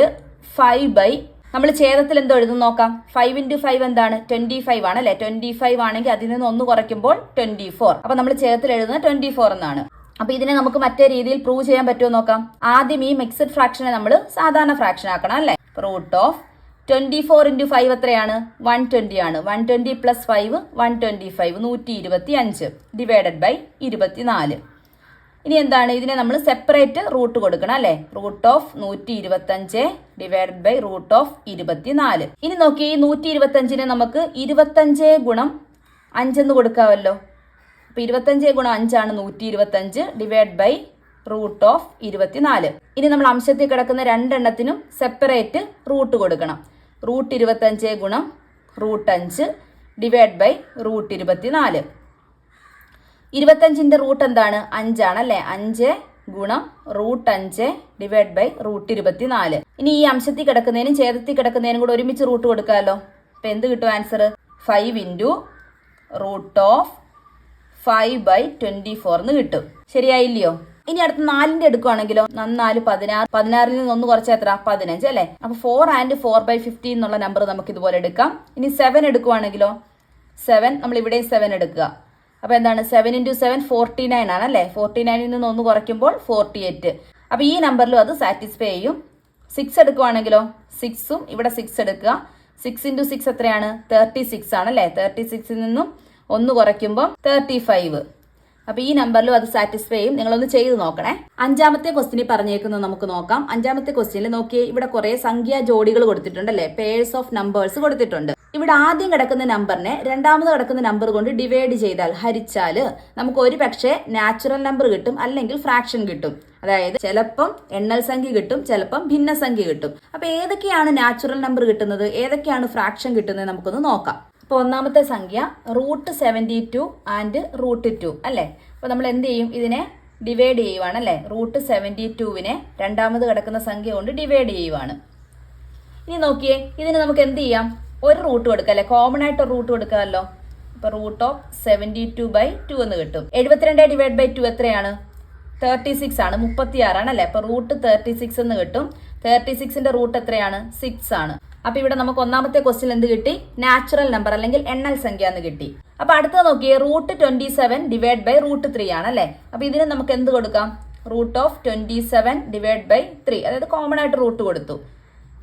5 നമ്മൾ ഛേദത്തിൽ എന്തോ എഴുതും നോക്കാം. 5 × 5 എന്താണ്? 25 ആണല്ലേ. 25 ആണെങ്കിൽ അതിൽ നിന്ന് 1 കുറയ്ക്കുമ്പോൾ 24. അപ്പൊ നമ്മൾ ഛേദത്തിൽ എഴുതുന്നത് 24 എന്നാണ്. അപ്പൊ ഇതിനെ നമുക്ക് മറ്റേ രീതിയിൽ പ്രൂവ് ചെയ്യാൻ പറ്റുമോ നോക്കാം. ആദ്യം ഈ മിക്സഡ് ഫ്രാക്ഷനെ നമ്മൾ സാധാരണ ഫ്രാക്ഷൻ ആക്കണം അല്ലേ. √24 × 5 എത്രയാണ്? 120 ആണ്. 120 + 5 125, 125 /24. ഇനി എന്താണ്? ഇതിനെ നമ്മൾ സെപ്പറേറ്റ് റൂട്ട് കൊടുക്കണം അല്ലെ. √125 /√24. ഇനി നോക്കി, ഈ 125നെ നമുക്ക് 25 × 5 എന്ന് കൊടുക്കാമല്ലോ. അപ്പൊ 25 × 5 ആണ് 125 /√24. ഇനി നമ്മൾ അംശത്തിൽ കിടക്കുന്ന രണ്ടെണ്ണത്തിനും സെപ്പറേറ്റ് റൂട്ട് കൊടുക്കണം. √25 × √5 /√24. 25ന്റെ റൂട്ട് എന്താണ്? 5 ആണല്ലേ. 5 × √5 /√24. ഇനി ഈ അംശത്തിൽ കിടക്കുന്നതിനും ഛേദത്തിൽ കിടക്കുന്നതിനും കൂടെ ഒരുമിച്ച് റൂട്ട് കൊടുക്കാമല്ലോ. അപ്പൊ എന്ത് കിട്ടും ആൻസർ? 5 × √5/24 എന്ന് കിട്ടും. ശരിയായില്ലയോ? ഇനി അടുത്ത 4ന്റെ എടുക്കുവാണെങ്കിലോ, 4 16, 16ൽ നിന്ന് 1 കുറച്ച് എത്ര? 15 അല്ലെ. അപ്പൊ 4 and 4/15 എന്നുള്ള നമ്പർ നമുക്ക് ഇതുപോലെ എടുക്കാം. ഇനി 7 എടുക്കുവാണെങ്കിലോ, 7 നമ്മൾ ഇവിടെ 7 എടുക്കുക. അപ്പൊ എന്താണ്? 7 × 7 49 ആണ് അല്ലെ. 49ൽ നിന്ന് 1 കുറയ്ക്കുമ്പോൾ 48. അപ്പൊ ഈ നമ്പറിലും അത് സാറ്റിസ്ഫൈ ചെയ്യും. 6 എടുക്കുവാണെങ്കിലോ, 6ഉം ഇവിടെ 6 എടുക്കുക. 6 × 6 എത്രയാണ്? 36 ആണല്ലേ. 36ൽ നിന്നും 1 കുറയ്ക്കുമ്പോൾ 35. അപ്പൊ ഈ നമ്പറിലും അത് സാറ്റിസ്ഫൈ ചെയ്യും. നിങ്ങളൊന്ന് ചെയ്ത് നോക്കണേ. 5ാമത്തെ ക്വസ്റ്റ്യനിൽ പറഞ്ഞേക്കുന്നത് നമുക്ക് നോക്കാം. 5ാമത്തെ ക്വസ്റ്റ്യനിൽ നോക്കിയേ, ഇവിടെ കുറെ സംഖ്യാ ജോഡികൾ കൊടുത്തിട്ടുണ്ടല്ലേ. പേഴ്സ് ഓഫ് നമ്പേഴ്സ് കൊടുത്തിട്ടുണ്ട്. ഇവിടെ ആദ്യം കിടക്കുന്ന നമ്പറിനെ രണ്ടാമത് കിടക്കുന്ന നമ്പർ കൊണ്ട് ഡിവൈഡ് ചെയ്താൽ, ഹരിച്ചാൽ നമുക്ക് ഒരു പക്ഷേ നാച്ചുറൽ നമ്പർ കിട്ടും, അല്ലെങ്കിൽ ഫ്രാക്ഷൻ കിട്ടും. അതായത് ചിലപ്പം എണ്ണൽ സംഖ്യ കിട്ടും, ചിലപ്പം ഭിന്നസംഖ്യ കിട്ടും. അപ്പൊ ഏതൊക്കെയാണ് നാച്ചുറൽ നമ്പർ കിട്ടുന്നത്, ഏതൊക്കെയാണ് ഫ്രാക്ഷൻ കിട്ടുന്നത് നമുക്കൊന്ന് നോക്കാം. അപ്പോൾ ഒന്നാമത്തെ സംഖ്യ √72 and √2 അല്ലേ. അപ്പോൾ നമ്മൾ എന്ത് ചെയ്യും? ഇതിനെ ഡിവൈഡ് ചെയ്യുവാണ് അല്ലേ. √72നെ രണ്ടാമത് കിടക്കുന്ന സംഖ്യ കൊണ്ട് ഡിവൈഡ് ചെയ്യുവാണ്. ഇനി നോക്കിയേ, ഇതിന് നമുക്ക് എന്ത് ചെയ്യാം? ഒരു റൂട്ട് കൊടുക്കാം അല്ലേ. കോമൺ ആയിട്ട് ഒരു റൂട്ട് കൊടുക്കാമല്ലോ. അപ്പോൾ √72/2 എന്ന് കിട്ടും. 72 / 2 എത്രയാണ്? 36 ആണ്. 36 ആണ് അല്ലേ. അപ്പോൾ √36 എന്ന് കിട്ടും. 36ന്റെ റൂട്ട് എത്രയാണ്? 6 ആണ്. അപ്പൊ ഇവിടെ നമുക്ക് ഒന്നാമത്തെ ക്വസ്റ്റ്യൻ എന്ത് കിട്ടി? നാച്ചുറൽ നമ്പർ അല്ലെങ്കിൽ എണ്ണൽ സംഖ്യ എന്ന് കിട്ടി. അപ്പൊ അടുത്ത നോക്കിയേ, √27 / √3 ആണല്ലേ. അപ്പൊ ഇതിന് നമുക്ക് എന്ത് കൊടുക്കാം? റൂട്ട് ഓഫ് 27 ഡിവൈഡ് ബൈ 3, അതായത് കോമൺ ആയിട്ട് റൂട്ട് കൊടുത്തു.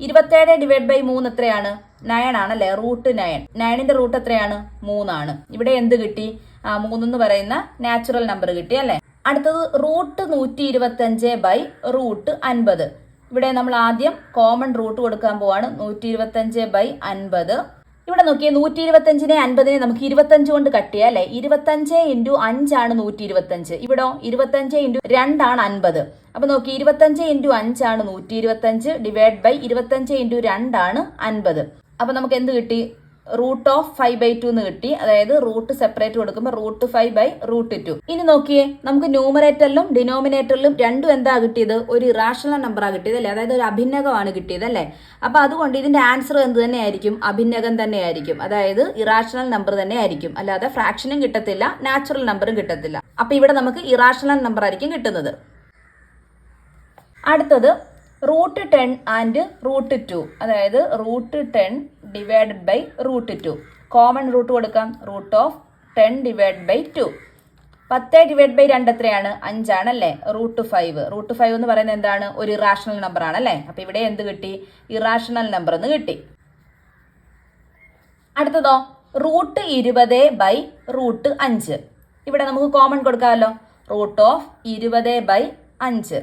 27 ഡിവൈഡ് ബൈ 3 എത്രയാണ്? 9 ആണല്ലേ, റൂട്ട് 9. 9ന്റെ റൂട്ട് എത്രയാണ്? 3 ആണ്. ഇവിടെ എന്ത് കിട്ടി? 3 എന്ന് പറയുന്ന നാച്ചുറൽ നമ്പർ കിട്ടി അല്ലേ. അടുത്തത് റൂട്ട് 125 ബൈ റൂട്ട് 50. ഇവിടെ നമ്മൾ ആദ്യം കോമൺ റൂട്ട് കൊടുക്കാൻ പോവാണ്. 125 ബൈ 50. ഇവിടെ നോക്കിയേ, 125നെ 50നെ നമുക്ക് 25 കൊണ്ട് കട്ട് ചെയ്യാം അല്ലെ. 25 ഇൻറ്റു 5 ആണ് 125. ഇവിടെ 25 ഇൻറ്റു 2 ആണ് 50. അപ്പൊ നോക്കി, 25 ഇൻറ്റു 5 ആണ് 125 ഡിവൈഡ് ബൈ 25 ഇൻറ്റു 2 ആണ് 50. അപ്പൊ നമുക്ക് എന്ത് കിട്ടി? റൂട്ട് ഓഫ് 5/2 എന്ന് കിട്ടി. അതായത് റൂട്ട് സെപ്പറേറ്റ് കൊടുക്കുമ്പോൾ റൂട്ട് 5 ബൈ റൂട്ട് 2. ഇനി നോക്കിയേ, നമുക്ക് ന്യൂമറേറ്ററിലും ഡിനോമിനേറ്ററിലും രണ്ടും എന്താ കിട്ടിയത്? ഒരു ഇറാഷണൽ നമ്പറാണ് കിട്ടിയത് അല്ലേ, അതായത് ഒരു അഭിന്നകമാണ് കിട്ടിയത് അല്ലേ. അപ്പൊ അതുകൊണ്ട് ഇതിന്റെ ആൻസർ എന്ത് തന്നെയായിരിക്കും? അഭിന്നകം തന്നെയായിരിക്കും. അതായത് ഇറാഷണൽ നമ്പർ തന്നെ ആയിരിക്കും, അല്ലാതെ ഫ്രാക്ഷനും കിട്ടത്തില്ല, നാച്ചുറൽ നമ്പറും കിട്ടത്തില്ല. അപ്പൊ ഇവിടെ നമുക്ക് ഇറാഷണൽ നമ്പർ ആയിരിക്കും കിട്ടുന്നത്. അടുത്തത് റൂട്ട് 10 ആൻഡ് റൂട്ട് 2, അതായത് root 10 divided by root 2. Common root കൊടുക്കാം. Root of 10 divide by 2. 10 divide by 2 എത്രയാണ്? 5 ആണല്ലേ. റൂട്ട് 5. റൂട്ട് 5 എന്ന് പറയുന്നത് എന്താണ്? ഒരു ഇറാഷണൽ നമ്പർ ആണല്ലേ. അപ്പൊ ഇവിടെ എന്ത് കിട്ടി? ഇറാഷണൽ നമ്പർ എന്ന് കിട്ടി. അടുത്തതോ റൂട്ട് 20 ബൈ റൂട്ട് 5. ഇവിടെ നമുക്ക് കോമൺ കൊടുക്കാമല്ലോ. റൂട്ട് ഓഫ് 20 ബൈ 5,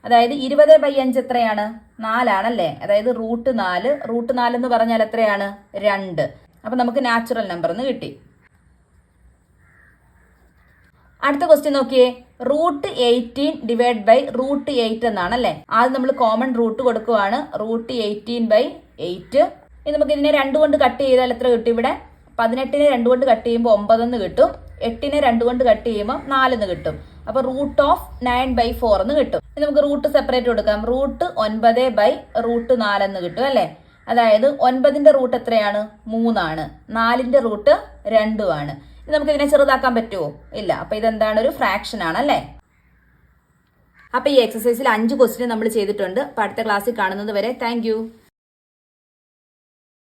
അതായത് 20 ബൈ 5 എത്രയാണ്? 4 ആണല്ലേ. അതായത് റൂട്ട് 4. റൂട്ട് 4 എന്ന് പറഞ്ഞാൽ എത്രയാണ്? 2. അപ്പൊ നമുക്ക് നാച്ചുറൽ നമ്പർ എന്ന് കിട്ടി. അടുത്ത ക്വസ്റ്റ്യൻ നോക്കിയേ, റൂട്ട് 18 ഡിവൈഡ് ബൈ റൂട്ട് 8 എന്നാണല്ലേ. ആദ്യം നമ്മൾ കോമൺ റൂട്ട് കൊടുക്കുവാണ്. Root 18 by 8. ഇനി നമുക്ക് ഇതിനെ 2 കൊണ്ട് കട്ട് ചെയ്താൽ എത്ര കിട്ടും? ഇവിടെ 18നെ 2 കൊണ്ട് കട്ട് ചെയ്യുമ്പോൾ 9 എന്ന് കിട്ടും. 8നെ 2 കൊണ്ട് കട്ട് ചെയ്യുമ്പോൾ 4 എന്ന് കിട്ടും. അപ്പൊ റൂട്ട് ഓഫ് 9 ബൈ 4 എന്ന് കിട്ടും. ഇനി നമുക്ക് റൂട്ട് സെപ്പറേറ്റ് കൊടുക്കാം. റൂട്ട് 9 ബൈ റൂട്ട് 4 എന്ന് കിട്ടും അല്ലേ. അതായത് 9ന്റെ റൂട്ട് എത്രയാണ്? 3 ആണ്. 4ന്റെ റൂട്ട് 2 ആണ്. ഇനി നമുക്ക് ഇതിനെ ചെറുതാക്കാൻ പറ്റുമോ? ഇല്ല. അപ്പൊ ഇതെന്താണ്? ഒരു ഫ്രാക്ഷൻ ആണല്ലേ. അപ്പൊ ഈ എക്സസൈസിൽ 5 ക്വസ്റ്റ്യൻ നമ്മൾ ചെയ്തിട്ടുണ്ട്. അപ്പൊ അടുത്ത ക്ലാസ്സിൽ കാണുന്നത് വരെ താങ്ക്